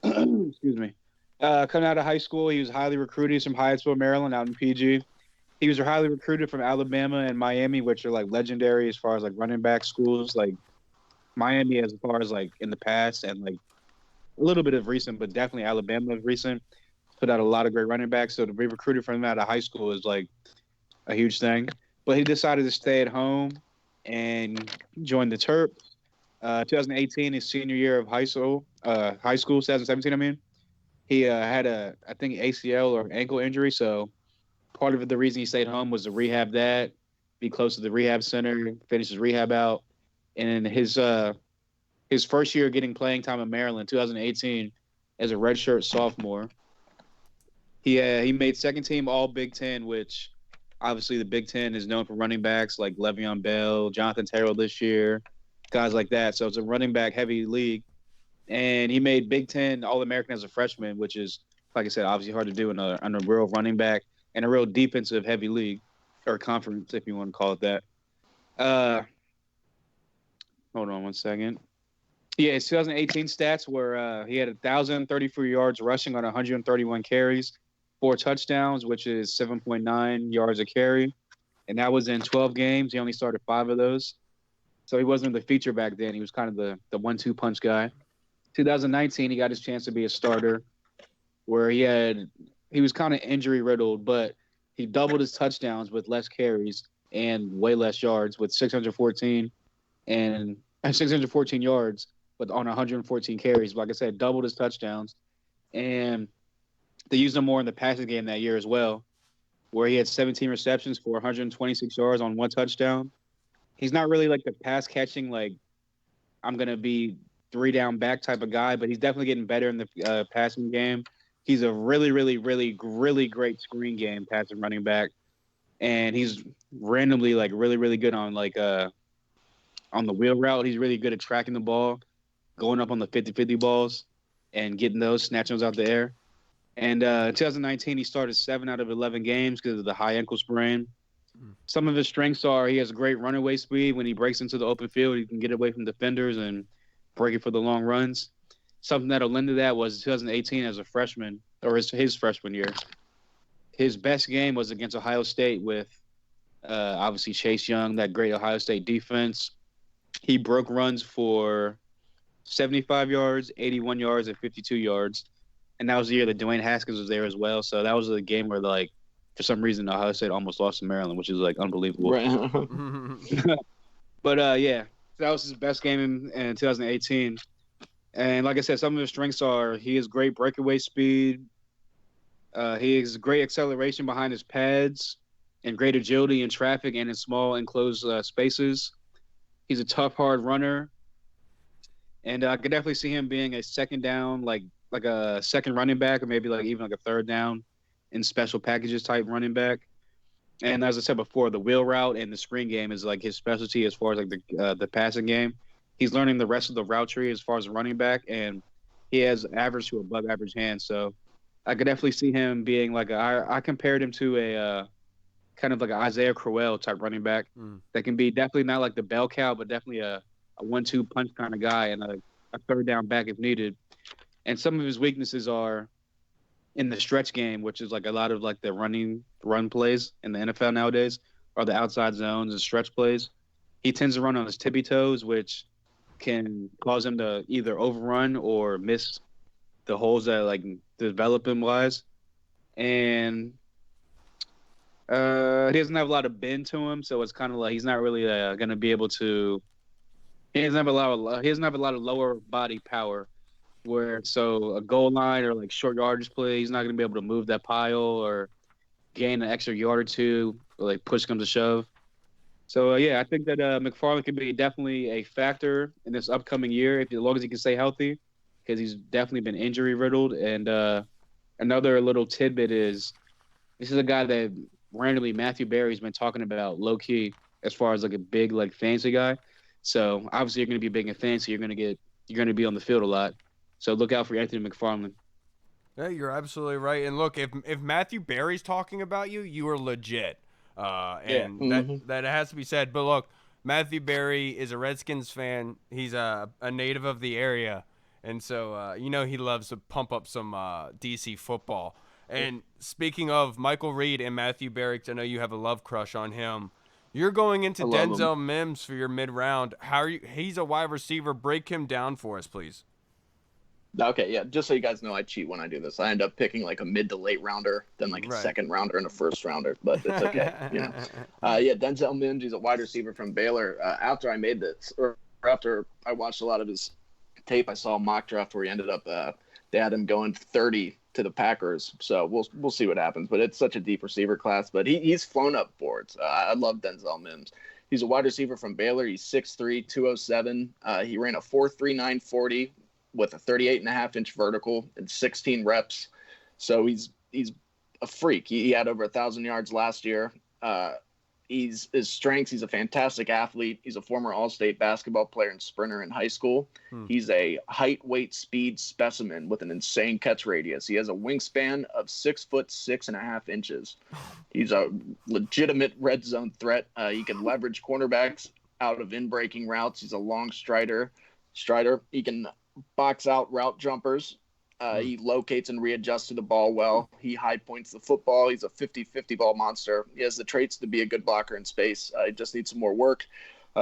Excuse me. Coming out of high school, he was highly recruited. He's from Hyattsville, Maryland, out in PG. He was highly recruited from Alabama and Miami, which are like legendary as far as like running back schools. Like Miami, as far as like in the past, and like a little bit of recent, but definitely Alabama of recent, put out a lot of great running backs. So to be recruited from him out of high school is like a huge thing. But he decided to stay at home and join the Terps. 2018, his senior year of high school, 2017, I mean. He had I think ACL or ankle injury, so part of the reason he stayed home was to rehab that, be close to the rehab center, finish his rehab out. And his first year getting playing time in Maryland, 2018, as a redshirt sophomore, he made second team All Big Ten, which obviously the Big Ten is known for running backs like Le'Veon Bell, Jonathan Terrell this year, guys like that. So it's a running back heavy league. And he made Big Ten All-American as a freshman, which is, like I said, obviously hard to do in a real running back and a real defensive heavy league or conference, if you want to call it that. Hold on one second. Yeah, his 2018 stats were he had 1,034 yards rushing on 131 carries, 4 touchdowns, which is 7.9 yards a carry. And that was in 12 games. He only started 5 of those. So he wasn't the feature back then. He was kind of the 1-2 punch guy. 2019, he got his chance to be a starter where he was kind of injury riddled, but he doubled his touchdowns with less carries and way less yards with 614 yards, but on 114 carries. Like I said, doubled his touchdowns. And they used him more in the passing game that year as well, where he had 17 receptions for 126 yards on 1 touchdown. He's not really like the pass catching, like I'm going to be 3 down back type of guy, but he's definitely getting better in the passing game. He's a really, really, really, really great screen game passing running back. And he's randomly like really, really good on like on the wheel route. He's really good at tracking the ball, going up on the 50-50 balls and getting those, snatching those out the air. And 2019, he started 7 out of 11 games because of the high ankle sprain. Some of his strengths are he has great runaway speed. When he breaks into the open field, he can get away from defenders and break it for the long runs. Something that'll lend to that was 2018 as a freshman, or his freshman year. His best game was against Ohio State with obviously Chase Young, that great Ohio State defense. He broke runs for 75 yards, 81 yards, and 52 yards. And that was the year that Dwayne Haskins was there as well. So that was a game where, like, for some reason, Ohio State almost lost to Maryland, which is, like, unbelievable. Right. But, yeah, that was his best game in 2018. And like I said, some of his strengths are he has great breakaway speed. He has great acceleration behind his pads and great agility in traffic and in small enclosed spaces. He's a tough, hard runner. And I could definitely see him being a second down, like a second running back, or maybe like even like a third down and special packages type running back. And as I said before, the wheel route and the screen game is like his specialty as far as like the passing game. He's learning the rest of the route tree as far as running back, and he has average to above average hands. So I could definitely see him being like I compared him to a kind of like an Isaiah Crowell type running back that can be definitely not like the bell cow, but definitely a 1-2 punch kind of guy and a third down back if needed. And some of his weaknesses are in the stretch game, which is like a lot of like the run plays in the NFL nowadays, or the outside zones and stretch plays. He tends to run on his tippy toes, which can cause him to either overrun or miss the holes that like develop him wise. And he doesn't have a lot of bend to him, so it's kind of like he's not really going to be able to. He doesn't have a lot of lower body power. So a goal line or like short yardage play, he's not going to be able to move that pile or gain an extra yard or two, or like push comes to shove. So yeah, I think that McFarland could be definitely a factor in this upcoming year as long as he can stay healthy, because he's definitely been injury riddled. And another little tidbit is this is a guy that randomly Matthew Berry's been talking about low key as far as like a big like fancy guy. So obviously you're going to be big and fancy. You're going to be on the field a lot. So look out for Anthony Macfarland. Yeah, you're absolutely right. And look, if Matthew Berry's talking about you, you are legit. That has to be said. But look, Matthew Berry is a Redskins fan. He's a native of the area, and so he loves to pump up some DC football. And speaking of Michael Reed and Matthew Berry, 'cause I know you have a love crush on him. You're going into Denzil Mims for your mid-round. How are you? He's a wide receiver. Break him down for us, please. Okay, yeah. Just so you guys know, I cheat when I do this. I end up picking like a mid to late rounder, then like a second rounder and a first rounder. But it's okay, Denzil Mims, he's a wide receiver from Baylor. After I made this, or after I watched a lot of his tape, I saw a mock draft where he ended up. They had him going 30 to the Packers. So we'll see what happens. But it's such a deep receiver class. But he's flown up boards. I love Denzil Mims. He's a wide receiver from Baylor. He's 6'3", 207. He ran a 4.39 40. With a 38.5-inch vertical and 16 reps. So he's a freak. He had over 1,000 yards last year. His strengths, he's a fantastic athlete. He's a former all-state basketball player and sprinter in high school. He's a height, weight, speed specimen with an insane catch radius. He has a wingspan of 6 foot 6.5 inches. He's a legitimate red zone threat. He can leverage cornerbacks out of in-breaking routes. He's a long strider. He can box out route jumpers. He locates and readjusts to the ball well. He high points the football. He's a 50-50 ball monster. He has the traits to be a good blocker in space. He just needs some more work.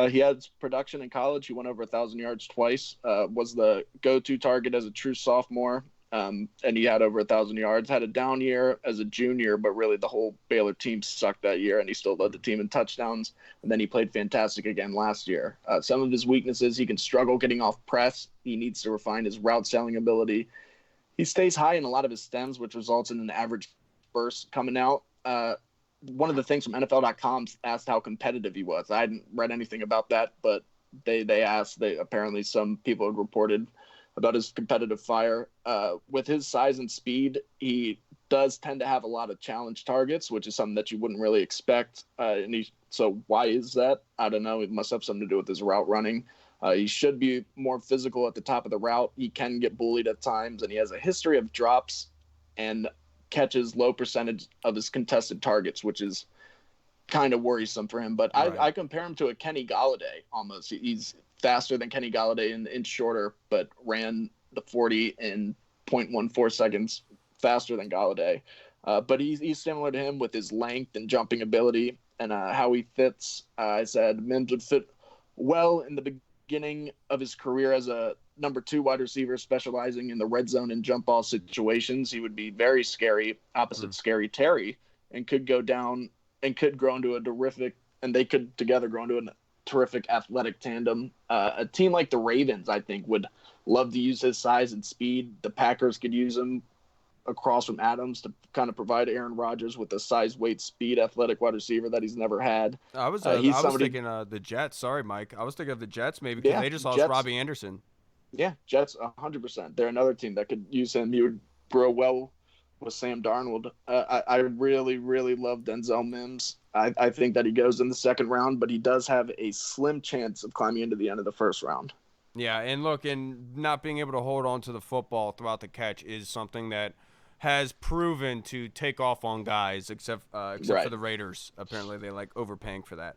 He had production in college. He went over 1,000 yards twice. Was the go-to target as a true sophomore. And he had over 1,000 yards. Had a down year as a junior, but really the whole Baylor team sucked that year, and he still led the team in touchdowns. And then he played fantastic again last year. Some of his weaknesses, he can struggle getting off press. He needs to refine his route selling ability. He stays high in a lot of his stems, which results in an average burst coming out. One of the things from NFL.com asked how competitive he was. I hadn't read anything about that, but they asked. Apparently some people had reported about his competitive fire. With his size and speed, he does tend to have a lot of challenge targets, which is something that you wouldn't really expect. So why is that? I don't know. It must have something to do with his route running. He should be more physical at the top of the route. He can get bullied at times, and he has a history of drops and catches low percentage of his contested targets, which is kind of worrisome for him. But right. I compare him to a Kenny Golladay almost. He's faster than Kenny Golladay and inch shorter, but ran the 40 in 0.14 seconds faster than Golladay. But he's similar to him with his length and jumping ability and how he fits. I said Mims would fit well in the beginning of his career as a number 2 wide receiver specializing in the red zone and jump ball situations. He would be very scary opposite Scary Terry and could go down and could grow into a terrific, and they could together grow into a terrific athletic tandem. A team like the Ravens, I think, would love to use his size and speed. The Packers could use him across from Adams to kind of provide Aaron Rodgers with a size, weight, speed, athletic wide receiver that he's never had. I was thinking the Jets. Sorry, Mike. I was thinking of the Jets maybe because they just lost Robbie Anderson. Yeah, Jets 100%. They're another team that could use him. He would grow well with Sam Darnold. I really, really love Denzil Mims. I think that he goes in the second round, but he does have a slim chance of climbing into the end of the first round. Yeah, and look, and not being able to hold on to the football throughout the catch is something that has proven to take off on guys, except Right. for the Raiders. Apparently, they like overpaying for that.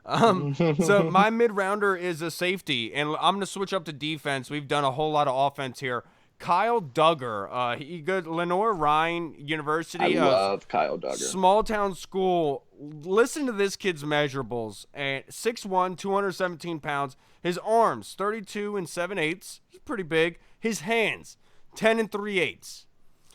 So my mid-rounder is a safety, and I'm going to switch up to defense. We've done a whole lot of offense here. Kyle Duggar, he goes Lenoir-Rhyne University. I love Kyle Duggar. Small town school. Listen to this kid's measurables. And 6'1", 217 pounds. His arms, 32 and 7/8. He's pretty big. His hands, 10 and 3/8.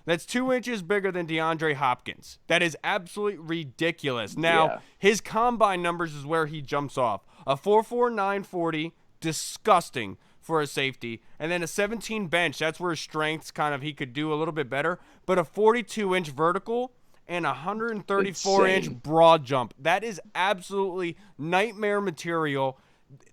That's 2 inches bigger than DeAndre Hopkins. That is absolutely ridiculous. Now, his combine numbers is where he jumps off. A 4.4 940, disgusting for a safety. And then a 17 bench, that's where his strengths kind of he could do a little bit better. But a 42-inch vertical and a 134-inch broad jump. That is absolutely nightmare material.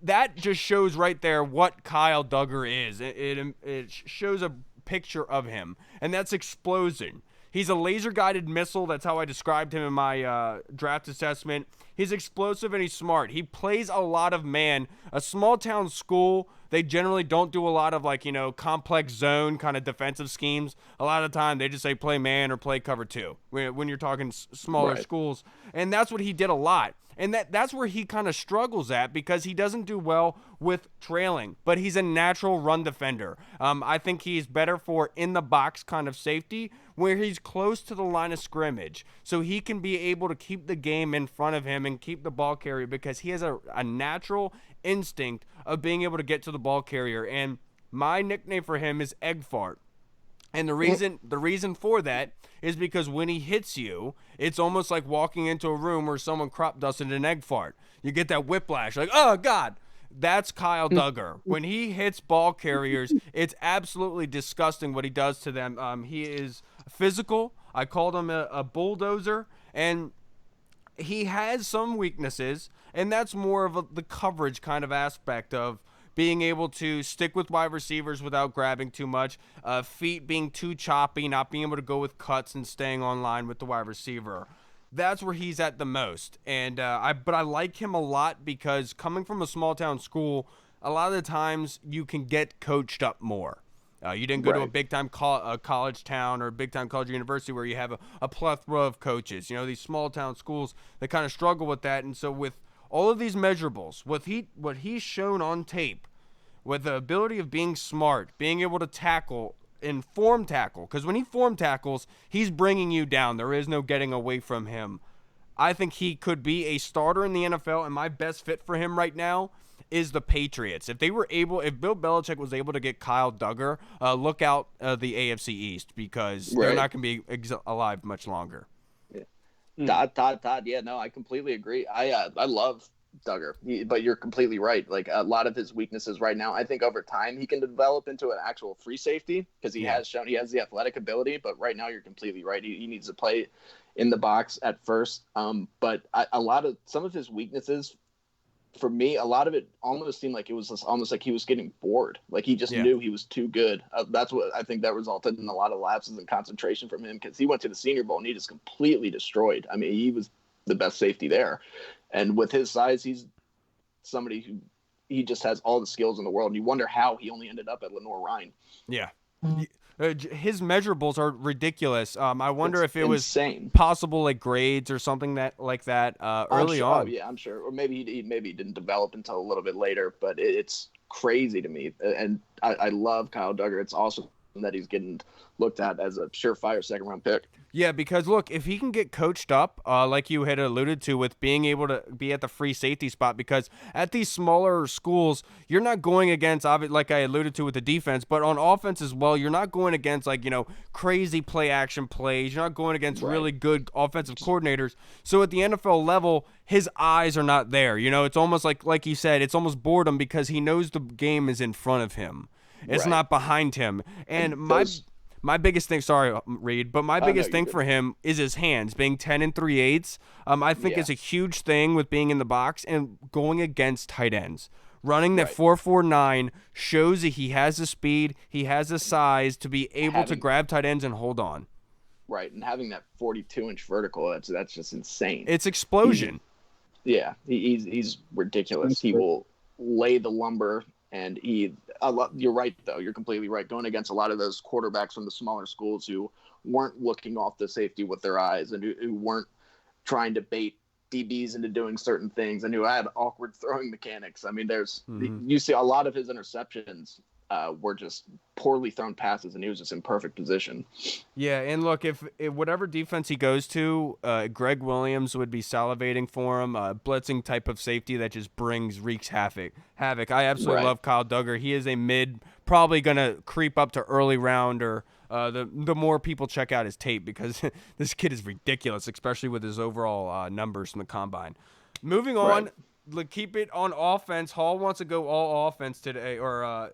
That just shows right there what Kyle Duggar is. It shows a picture of him, and that's explosion. He's a laser-guided missile. That's how I described him in my draft assessment. He's explosive and he's smart. He plays a lot of man. A small-town school, they generally don't do a lot of, like, complex zone kind of defensive schemes. A lot of the time, they just say play man or play cover two when you're talking smaller schools. And that's what he did a lot. And that's where he kind of struggles at because he doesn't do well with trailing. But he's a natural run defender. I think he's better for in-the-box kind of safety where he's close to the line of scrimmage. So he can be able to keep the game in front of him and keep the ball carrier because he has a natural instinct of being able to get to the ball carrier. And my nickname for him is Egg Fart. And the reason for that is because when he hits you, it's almost like walking into a room where someone crop dusted an egg fart. You get that whiplash, like, oh, God. That's Kyle Duggar. When he hits ball carriers, it's absolutely disgusting what he does to them. He is physical. I called him a bulldozer. And he has some weaknesses, and that's more of the coverage kind of aspect of being able to stick with wide receivers without grabbing too much, feet being too choppy, not being able to go with cuts and staying on line with the wide receiver. That's where he's at the most. And but I like him a lot because coming from a small town school, a lot of the times you can get coached up more. You didn't go to a big-time college town or a big-time college university where you have a plethora of coaches. These small-town schools, they kind of struggle with that. And so with all of these measurables, what he's shown on tape, with the ability of being smart, being able to tackle and form tackle, because when he form tackles, he's bringing you down. There is no getting away from him. I think he could be a starter in the NFL, and my best fit for him right now is the Patriots. If Bill Belichick was able to get Kyle Duggar, look out the AFC East because they're not going to be alive much longer. Todd. Yeah, no, I completely agree. I love Duggar, but you're completely right. Like a lot of his weaknesses right now, I think over time he can develop into an actual free safety because he has shown he has the athletic ability. But right now, you're completely right. He needs to play in the box at first. But some of his weaknesses, for me, a lot of it almost seemed like it was almost like he was getting bored. Like he just knew he was too good. That's what I think that resulted in a lot of lapses in concentration from him because he went to the Senior Bowl and he just completely destroyed. I mean, he was the best safety there. And with his size, he's somebody who he just has all the skills in the world. And you wonder how he only ended up at Lenoir-Rhyne. Yeah. His measurables are ridiculous. I wonder if it insane. Was possible like grades or something like that early on. Yeah, I'm sure. Or maybe he didn't develop until a little bit later. But it's crazy to me. And I love Kyle Duggar. It's awesome that he's getting looked at as a surefire second-round pick. Yeah, because look, if he can get coached up, like you had alluded to, with being able to be at the free safety spot, because at these smaller schools, you're not going against, like I alluded to with the defense, but on offense as well, you're not going against crazy play action plays. You're not going against really good offensive coordinators. So at the NFL level, his eyes are not there. It's almost like you said, it's almost boredom because he knows the game is in front of him. It's not behind him. And my biggest thing, sorry, Reed, but my biggest thing for him is his hands, being 10 and 3/8. I think is a huge thing with being in the box and going against tight ends. Running that 4.49 shows that he has the speed, he has the size to be able to grab tight ends and hold on. Right, and having that 42-inch vertical, that's just insane. It's explosion. He's ridiculous. He will lay the lumber, and you're right, though. You're completely right. Going against a lot of those quarterbacks from the smaller schools who weren't looking off the safety with their eyes and who weren't trying to bait DBs into doing certain things and who had awkward throwing mechanics. I mean, you see a lot of his interceptions were just poorly thrown passes, and he was just in perfect position. Yeah, and look, if whatever defense he goes to, Greg Williams would be salivating for him. Blitzing type of safety that just wreaks havoc. I absolutely love Kyle Duggar. He is a mid, probably gonna creep up to early round, or the more people check out his tape, because this kid is ridiculous, especially with his overall numbers from the combine. Moving on. Keep it on offense. Hall wants to go all offense today, or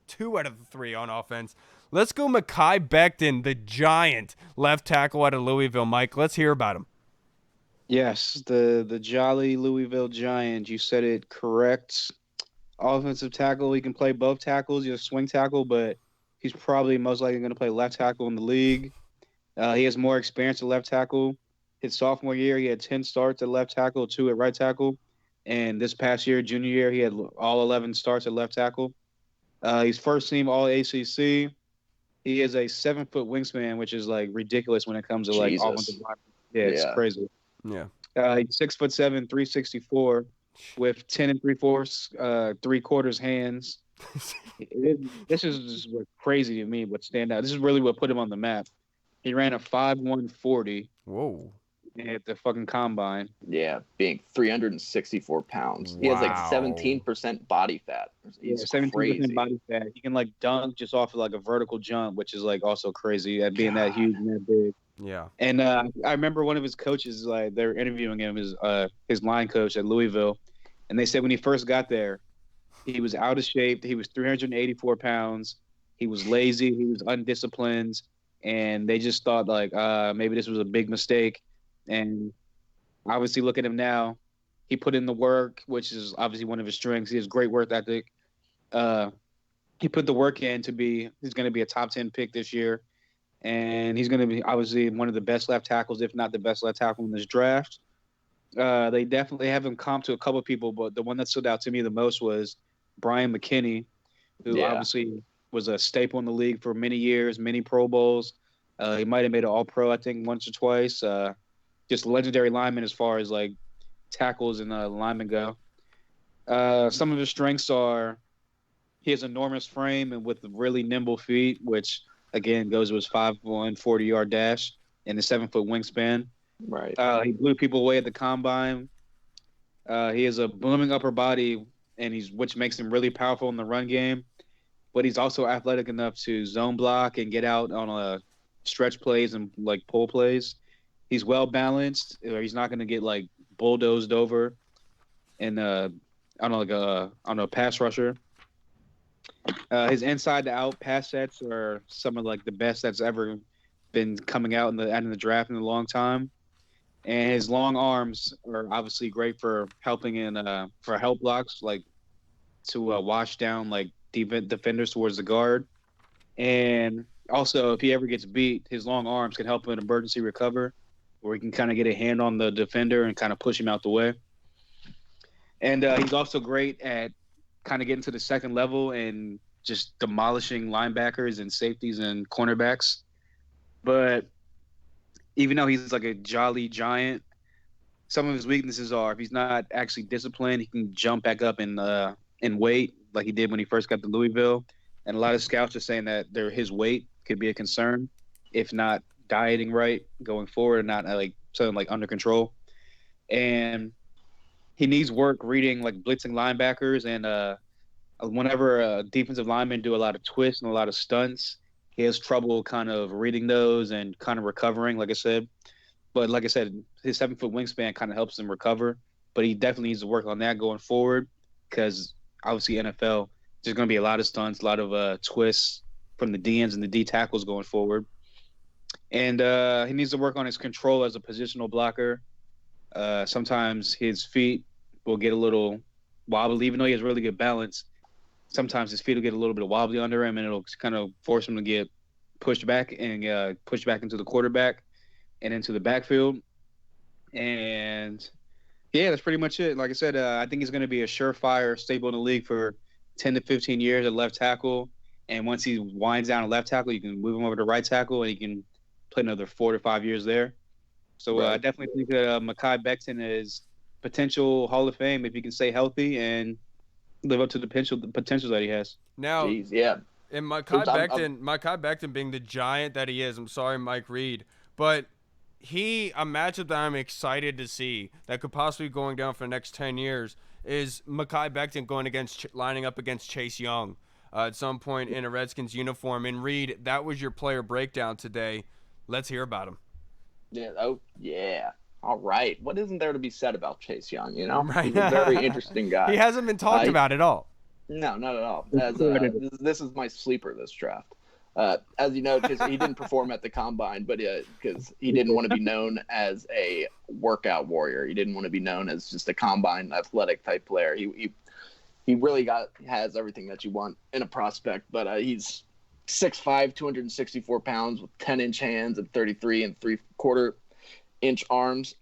2 out of the 3 on offense. Let's go Mekhi Becton, the giant left tackle out of Louisville. Mike, let's hear about him. Yes, the jolly Louisville Giant. You said it correct. Offensive tackle. He can play both tackles. He's a swing tackle, but he's probably most likely going to play left tackle in the league. He has more experience at left tackle. His sophomore year, he had 10 starts at left tackle, 2 at right tackle. And this past year, junior year, he had all 11 starts at left tackle. He's first team all ACC. He is a 7-foot wingspan, which is like ridiculous when it comes to like offensive line. Yeah, it's crazy. Yeah. He's 6'7", 364, with 10 3/4, 3/4 hands. This is just what crazy to me. What stand out? This is really what put him on the map. He ran a 5'1" 40. Whoa. At the fucking combine. Yeah, being 364 pounds. He has like 17% body fat. He's 17% body fat. He can like dunk just off of like a vertical jump, which is like also crazy at being that huge and that big. Yeah. And I remember one of his coaches, like they were interviewing him, his line coach at Louisville, and they said when he first got there, he was out of shape. He was 384 pounds. He was lazy. He was undisciplined, and they just thought like maybe this was a big mistake. And obviously, look at him now. He put in the work, which is obviously one of his strengths. He has great work ethic. He put the work in he's going to be a top 10 pick this year. And he's going to be obviously one of the best left tackles, if not the best left tackle in this draft. They definitely have him comped to a couple of people, but the one that stood out to me the most was Brian McKinney, who obviously was a staple in the league for many years, many Pro Bowls. He might have made an All-Pro, I think, once or twice. Just legendary lineman as far as like tackles and linemen go. Some of his strengths are he has enormous frame and with really nimble feet, which again goes to his 5'1", 40-yard dash and the 7-foot wingspan. Right. He blew people away at the combine. He has a booming upper body, and which makes him really powerful in the run game. But he's also athletic enough to zone block and get out on a stretch plays and like pull plays. He's well balanced. He's not going to get like bulldozed over, and on a pass rusher. His inside to out pass sets are some of like the best that's ever been coming out in the draft in a long time. And his long arms are obviously great for helping for help blocks, like to wash down like defenders towards the guard. And also, if he ever gets beat, his long arms can help him in emergency recover, where he can kind of get a hand on the defender and kind of push him out the way. And he's also great at kind of getting to the second level and just demolishing linebackers and safeties and cornerbacks. But even though he's like a jolly giant, some of his weaknesses are if he's not actually disciplined, he can jump back up in weight like he did when he first got to Louisville. And a lot of scouts are saying that his weight could be a concern if not dieting right going forward and not like something like under control. And he needs work reading like blitzing linebackers, and whenever defensive linemen do a lot of twists and a lot of stunts, he has trouble kind of reading those and kind of recovering, like I said. But like I said, his 7-foot wingspan kind of helps him recover. But he definitely needs to work on that going forward because obviously NFL, there's going to be a lot of stunts, a lot of twists from the DNs and the D tackles going forward. And he needs to work on his control as a positional blocker. Sometimes his feet will get a little wobbly, even though he has really good balance. Sometimes his feet will get a little bit wobbly under him, and it'll kind of force him to get pushed back and pushed back into the quarterback and into the backfield. And yeah, that's pretty much it. Like I said, I think he's going to be a surefire staple in the league for 10 to 15 years at left tackle. And once he winds down at left tackle, you can move him over to right tackle, and he can play another 4 to 5 years there. So I definitely think that Mekhi Becton is potential Hall of Fame if he can stay healthy and live up to the potential that he has. Now, yeah. And Mekhi Becton being the giant that he is, I'm sorry, Mike Reed, but a matchup that I'm excited to see that could possibly be going down for the next 10 years is Mekhi Becton lining up against Chase Young at some point in a Redskins uniform. And Reed, that was your player breakdown today. Let's hear about him. Yeah. Oh, yeah. All right. What isn't there to be said about Chase Young? You know, right. He's a very interesting guy. He hasn't been talked about at all. No, not at all. This is my sleeper this draft. As you know, because he didn't perform at the combine, but because he didn't want to be known as a workout warrior. He didn't want to be known as just a combine athletic type player. He really has everything that you want in a prospect, but he's 6'5", 264 pounds with 10-inch hands and 33 3/4-inch arms.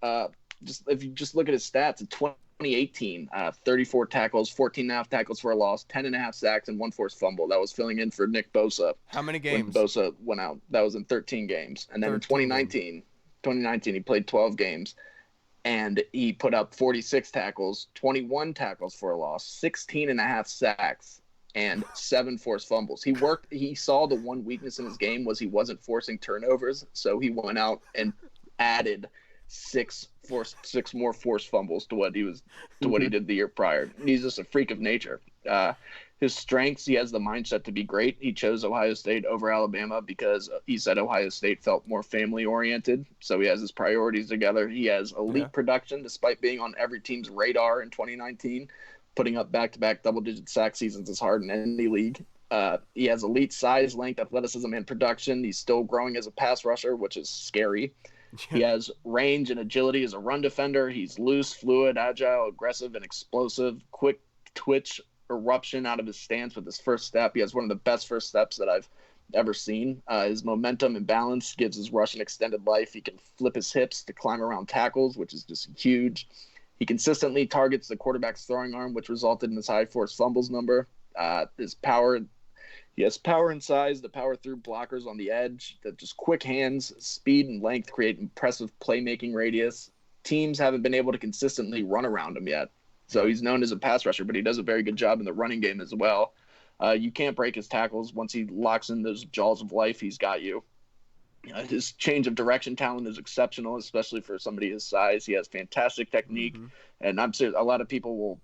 If you just look at his stats, in 2018, 34 tackles, 14.5 tackles for a loss, 10.5 sacks, and 1 forced fumble. That was filling in for Nick Bosa. How many games? When Bosa went out. That was in 13 games. And then in 2019, he played 12 games, and he put up 46 tackles, 21 tackles for a loss, 16.5 sacks, and 7 forced fumbles. He saw the one weakness in his game was he wasn't forcing turnovers, so he went out and added six more forced fumbles to what he did the year prior. He's just a freak of nature. His strengths, he has the mindset to be great. He chose Ohio State over Alabama because he said Ohio State felt more family oriented. So he has his priorities together. He has elite production despite being on every team's radar in 2019. Putting up back-to-back double-digit sack seasons is hard in any league. He has elite size, length, athleticism, and production. He's still growing as a pass rusher, which is scary. He has range and agility as a run defender. He's loose, fluid, agile, aggressive, and explosive. Quick twitch eruption out of his stance with his first step. He has one of the best first steps that I've ever seen. His momentum and balance gives his rush an extended life. He can flip his hips to climb around tackles, which is just huge. He consistently targets the quarterback's throwing arm, which resulted in his high forced fumbles number. He has power and size to power through blockers on the edge. That just quick hands, speed, and length create impressive playmaking radius. Teams haven't been able to consistently run around him yet. So he's known as a pass rusher, but he does a very good job in the running game as well. You can't break his tackles. Once he locks in those jaws of life, he's got you. His change of direction talent is exceptional, especially for somebody his size. He has fantastic technique, and I'm serious. A lot of people will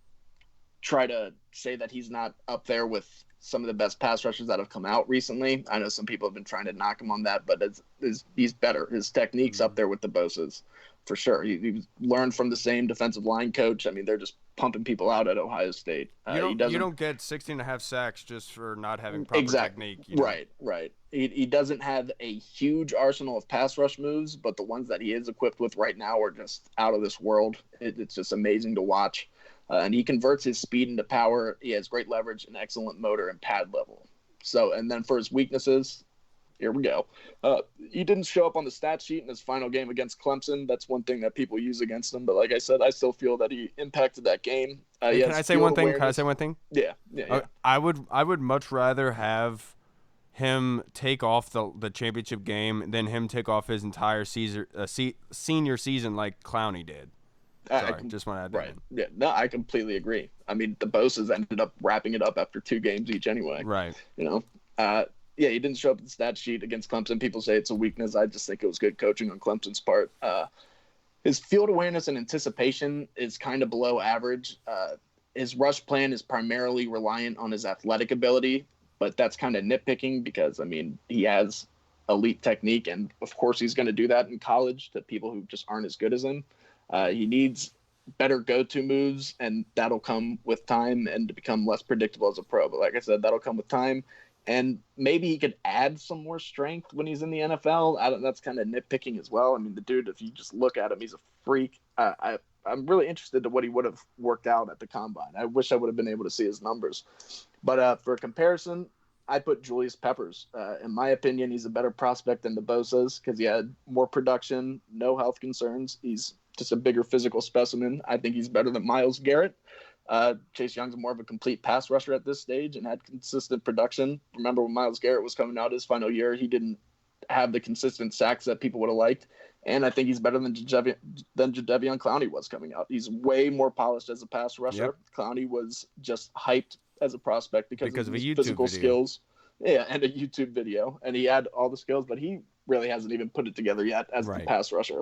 try to say that he's not up there with some of the best pass rushers that have come out recently. I know some people have been trying to knock him on that, but he's better. His technique's up there with the Bosa's for sure. He learned from the same defensive line coach. I mean, they're just pumping people out at Ohio State. You don't get 16.5 sacks just for not having proper technique. Right. He doesn't have a huge arsenal of pass rush moves, but the ones that he is equipped with right now are just out of this world. It's just amazing to watch. And he converts his speed into power. He has great leverage and excellent motor and pad level. So, and then for his weaknesses, here we go. He didn't show up on the stat sheet in his final game against Clemson. That's one thing that people use against him. But like I said, I still feel that he impacted that game. Can I say one thing? Yeah. I would much rather have him take off the championship game than him take off his entire senior season like Clowney did. Sorry, just want to add that. Right. Yeah. No, I completely agree. I mean, the Bosa's ended up wrapping it up after 2 games each anyway. Right. You know. Yeah, he didn't show up at the stat sheet against Clemson. People say it's a weakness. I just think it was good coaching on Clemson's part. His field awareness and anticipation is kind of below average. His rush plan is primarily reliant on his athletic ability, but that's kind of nitpicking because, I mean, he has elite technique, and of course he's going to do that in college to people who just aren't as good as him. He needs better go-to moves, and that'll come with time and to become less predictable as a pro. But like I said, that'll come with time. And maybe he could add some more strength when he's in the NFL. That's kind of nitpicking as well. I mean, the dude, if you just look at him, he's a freak. I'm really interested to what he would have worked out at the combine. I wish I would have been able to see his numbers. But for comparison, I put Julius Peppers. In my opinion, he's a better prospect than the Bosa's because he had more production, no health concerns. He's just a bigger physical specimen. I think he's better than Myles Garrett. Chase Young's more of a complete pass rusher at this stage and had consistent production. Remember when Myles Garrett was coming out his final year, he didn't have the consistent sacks that people would have liked. And I think he's better than Jadeveon Clowney was coming out. He's way more polished as a pass rusher. Yep. Clowney was just hyped as a prospect because of his a YouTube physical video. skills. Yeah, and a YouTube video. And he had all the skills, but he really hasn't even put it together yet as the pass rusher.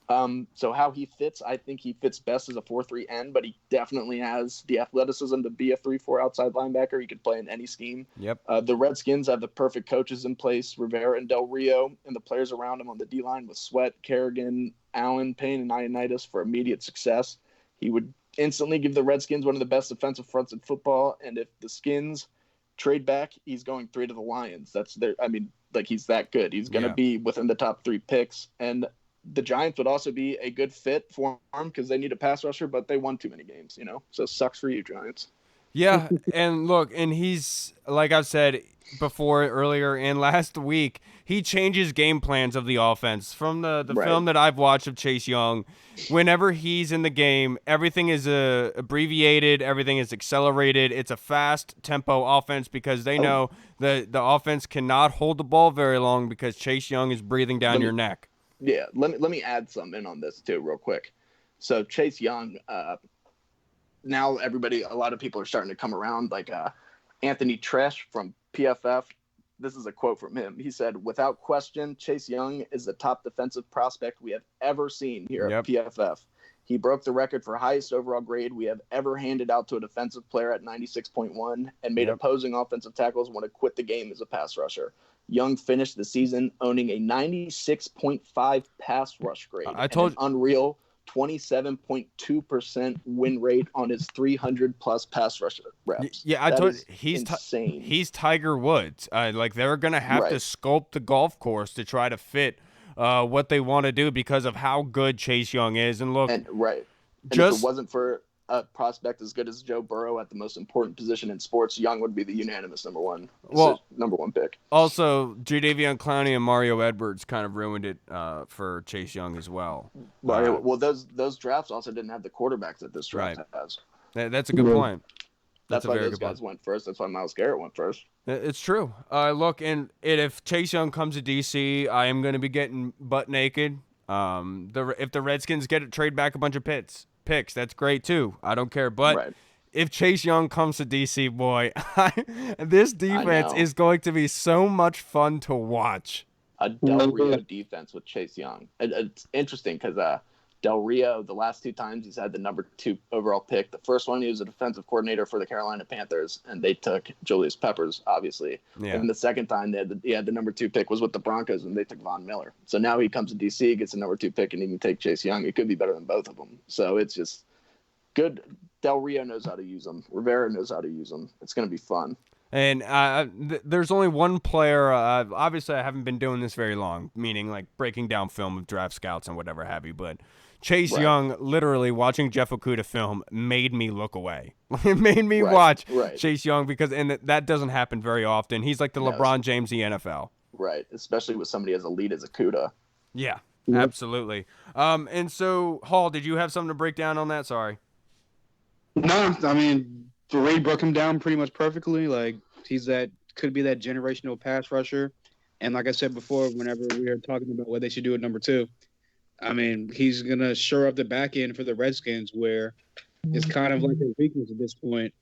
So how he fits, I think he fits best as a 4-3 end, but he definitely has the athleticism to be a 3-4 outside linebacker. He could play in any scheme. Yep. The Redskins have the perfect coaches in place, Rivera and Del Rio, and the players around him on the D-line with Sweat, Kerrigan, Allen, Payne, and Ioannidis for immediate success. He would instantly give the Redskins one of the best defensive fronts in football, and if the Skins trade back, he's going 3 to the Lions. He's that good. He's going to be within the top 3 picks, and the Giants would also be a good fit for him because they need a pass rusher, but they won too many games, So sucks for you, Giants. Yeah, and look, and he's, like I've said before, earlier, and last week, he changes game plans of the offense. From the film that I've watched of Chase Young, whenever he's in the game, everything is abbreviated, everything is accelerated. It's a fast tempo offense because they know the offense cannot hold the ball very long because Chase Young is breathing down your neck. Yeah, let me add something in on this too, real quick. So Chase Young, now a lot of people are starting to come around. Like Anthony Tresh from PFF, this is a quote from him. He said, "Without question, Chase Young is the top defensive prospect we have ever seen here at PFF. He broke the record for highest overall grade we have ever handed out to a defensive player at 96.1 and made opposing offensive tackles want to quit the game as a pass rusher. Young finished the season owning a 96.5 pass rush grade and an unreal 27.2% win rate on his 300-plus pass rush reps. Yeah, I told he's insane. He's Tiger Woods. They're going to have to sculpt the golf course to try to fit what they want to do because of how good Chase Young is. And look, and if it wasn't for a prospect as good as Joe Burrow at the most important position in sports, Young would be the unanimous number one pick. Also, Jadeveon Clowney and Mario Edwards kind of ruined it for Chase Young as well. Well, those drafts also didn't have the quarterbacks that this draft has. That's a good point. That's why those guys went first. That's why Myles Garrett went first. It's true. Look, and if Chase Young comes to DC, I am going to be getting butt naked. If the Redskins trade back a bunch of picks, that's great too. I don't care. But if Chase Young comes to DC, boy, this defense is going to be so much fun to watch. A Del Rio defense with Chase Young. It's interesting because Del Rio, the last 2 times he's had the number 2 overall pick. The first one, he was a defensive coordinator for the Carolina Panthers, and they took Julius Peppers, obviously. Yeah. And the second time he had the number 2 pick was with the Broncos, and they took Von Miller. So now he comes to D.C., gets the number 2 pick, and he can take Chase Young. It could be better than both of them. So it's just good. Del Rio knows how to use them. Rivera knows how to use them. It's going to be fun. And there's only one player. Obviously, I haven't been doing this very long, meaning like breaking down film of draft scouts and whatever have you, but Chase Young, literally watching Jeff Okudah film made me look away. It made me watch Chase Young because that doesn't happen very often. He's like the LeBron James of the NFL. Right, especially with somebody as elite as Okudah. Yeah, absolutely. And so, Hall, did you have something to break down on that? Sorry. No, I mean, Ray broke him down pretty much perfectly. Like, could be that generational pass rusher. And like I said before, whenever we were talking about what they should do at number 2, I mean, he's going to shore up the back end for the Redskins where it's kind of like a weakness at this point.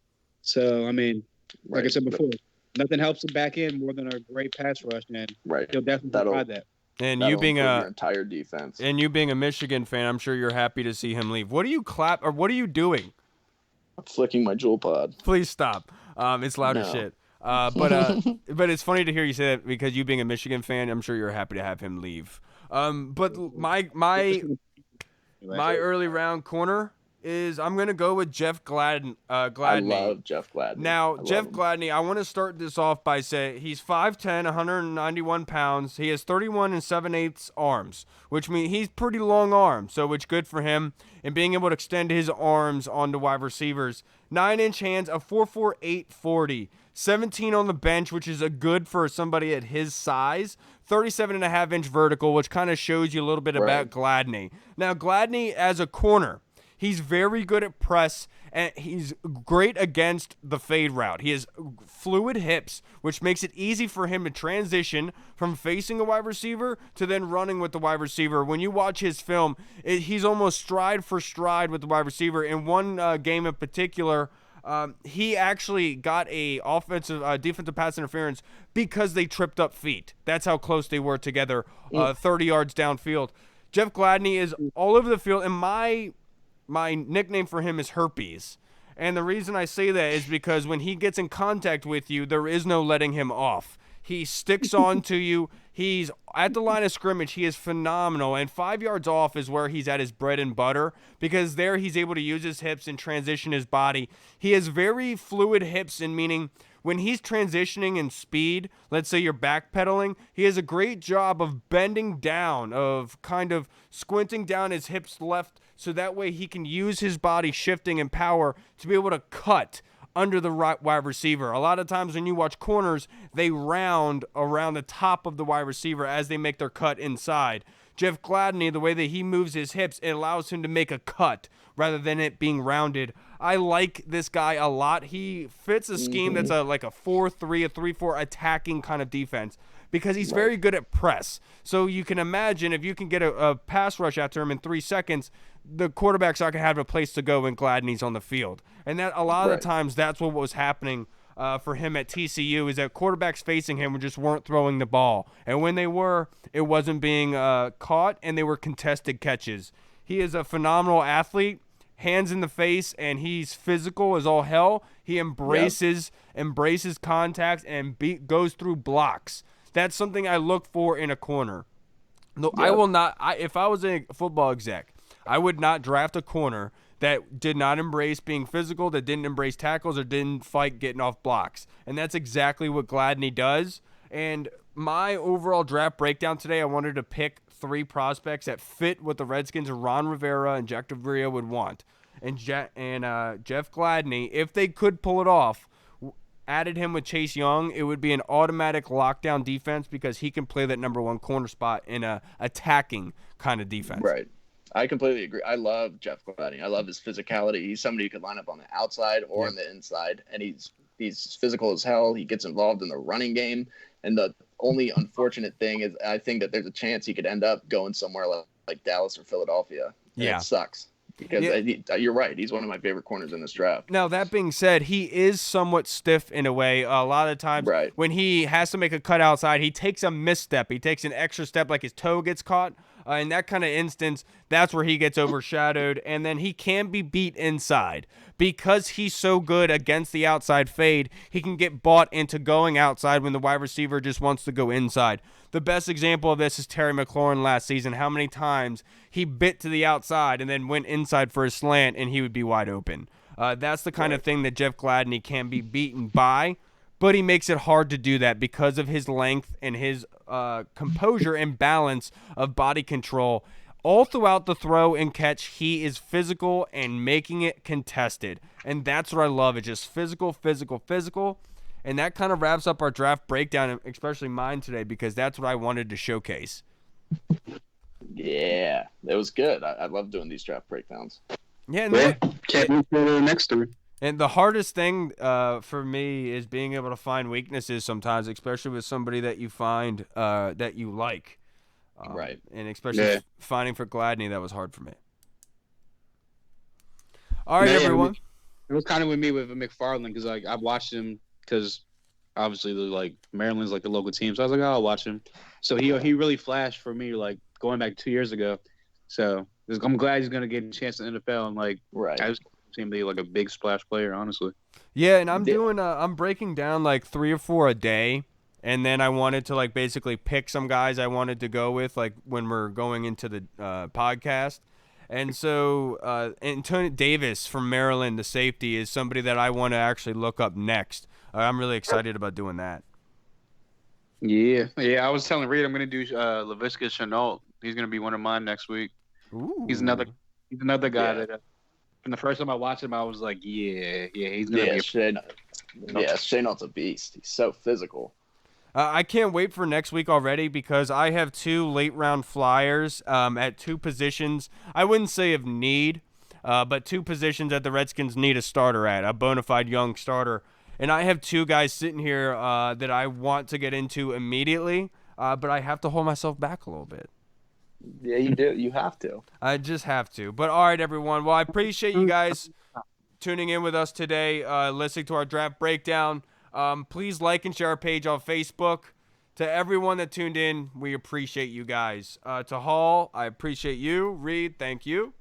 So, I mean, like I said before, nothing helps the back end more than a great pass rush, and he'll definitely provide that. And you being your entire defense. And you being a Michigan fan, I'm sure you're happy to see him leave. What are you what are you doing? I'm flicking my jewel pod. Please stop. It's loud as shit. But it's funny to hear you say that because you being a Michigan fan, I'm sure you're happy to have him leave. But my early round corner is I'm going to go with Jeff Gladney. I love Jeff Gladney. Now, Jeff Gladney, I want to start this off by saying he's 5'10", 191 pounds. He has 31 7/8 arms, which means he's pretty long arms, so it's good for him. And being able to extend his arms onto wide receivers. 9-inch hands, a 4.4 840. 17 on the bench, which is a good for somebody at his size. 37.5-inch vertical, which kind of shows you a little bit about Gladney. Now, Gladney as a corner, he's very good at press, and he's great against the fade route. He has fluid hips, which makes it easy for him to transition from facing a wide receiver to then running with the wide receiver. When you watch his film, he's almost stride for stride with the wide receiver. In one game in particular, he actually got a defensive pass interference because they tripped up feet. That's how close they were together, 30 yards downfield. Jeff Gladney is all over the field, and my nickname for him is Herpes. And the reason I say that is because when he gets in contact with you, there is no letting him off. He sticks on to you. He's at the line of scrimmage. He is phenomenal. And 5 yards off is where he's at his bread and butter, because there he's able to use his hips and transition his body. He has very fluid hips, in meaning when he's transitioning in speed, let's say you're backpedaling, he has a great job of bending down, of kind of squinting down his hips left, so that way he can use his body shifting and power to be able to cut under the right wide receiver. A lot of times when you watch corners, they round around the top of the wide receiver as they make their cut inside. Jeff Gladney, the way that he moves his hips, it allows him to make a cut rather than it being rounded. I like this guy a lot. He fits a scheme that's like a 4-3, a 3-4 attacking kind of defense, because he's very good at press. So you can imagine if you can get a pass rush after him in 3 seconds, the quarterback's not going to have a place to go when Gladney's on the field. And that a lot of the times that's what was happening for him at TCU, is that quarterbacks facing him just weren't throwing the ball. And when they were, it wasn't being caught, and they were contested catches. He is a phenomenal athlete, hands in the face, and he's physical as all hell. He embraces contact and goes through blocks. That's something I look for in a corner. No, I will not. If I was a football exec, I would not draft a corner that did not embrace being physical, that didn't embrace tackles, or didn't fight getting off blocks. And that's exactly what Gladney does. And my overall draft breakdown today, I wanted to pick 3 prospects that fit what the Redskins, Ron Rivera and Jack Del Rio would want. And Jeff Gladney, if they could pull it off, added him with Chase Young, it would be an automatic lockdown defense, because he can play that number 1 corner spot in a attacking kind of defense. Right. I completely agree. I love Jeff Gladney. I love his physicality. He's somebody who could line up on the outside or on the inside, and he's physical as hell. He gets involved in the running game, and the only unfortunate thing is I think that there's a chance he could end up going somewhere like Dallas or Philadelphia. Yeah, it sucks. Because you're right. He's one of my favorite corners in this draft. Now, that being said, he is somewhat stiff in a way. A lot of times when he has to make a cut outside, he takes a misstep. He takes an extra step, like his toe gets caught. In that kind of instance, that's where he gets overshadowed. And then he can be beat inside. Because he's so good against the outside fade, he can get bought into going outside when the wide receiver just wants to go inside. The best example of this is Terry McLaurin last season. How many times he bit to the outside and then went inside for a slant, and he would be wide open. That's the kind of thing that Jeff Gladney can be beaten by, but he makes it hard to do that because of his length and his composure and balance of body control. All throughout the throw and catch, he is physical and making it contested. And that's what I love. It's just physical, physical, physical. And that kind of wraps up our draft breakdown, especially mine today, because that's what I wanted to showcase. Yeah, that was good. I love doing these draft breakdowns. Yeah, can't move to the next 3. And the hardest thing for me is being able to find weaknesses sometimes, especially with somebody that you find that you like. Right. And especially finding for Gladney, that was hard for me. All right, everyone. It was kind of with me with McFarland, because I've watched him, because obviously Maryland's like the local team, so I was like, I'll watch him. So he really flashed for me, like going back 2 years ago. So I'm glad he's gonna get a chance in the NFL, and I just seem to be like a big splash player, honestly. Yeah, and I'm breaking down like 3 or 4 a day. And then I wanted to basically pick some guys I wanted to go with when we're going into the podcast. And so Antonio Davis from Maryland, the safety, is somebody that I want to actually look up next. I'm really excited about doing that. Yeah. I was telling Reed I'm going to do Laviska Shenault. He's going to be one of mine next week. Ooh. He's another guy that from the first time I watched him, I was like, he's going to be Shenault's a beast. He's so physical. I can't wait for next week already because I have 2 late-round flyers at 2 positions. I wouldn't say of need, but 2 positions that the Redskins need a starter at, a bona fide young starter. And I have 2 guys sitting here that I want to get into immediately, but I have to hold myself back a little bit. Yeah, you do. You have to. I just have to. But all right, everyone. Well, I appreciate you guys tuning in with us today, listening to our draft breakdown. Please like and share our page on Facebook. To everyone that tuned in, we appreciate you guys. To Hall, I appreciate you. Reed, thank you.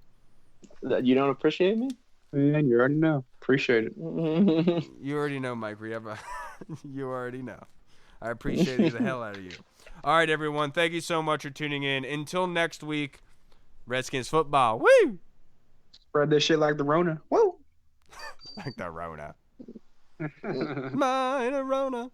You don't appreciate me? Man, you already know. Appreciate it. You already know, Mike. You already know. I appreciate the hell out of you. All right, everyone. Thank you so much for tuning in. Until next week, Redskins football. Woo! Spread this shit like the Rona. Woo! Like the Rona. Mine a Rona.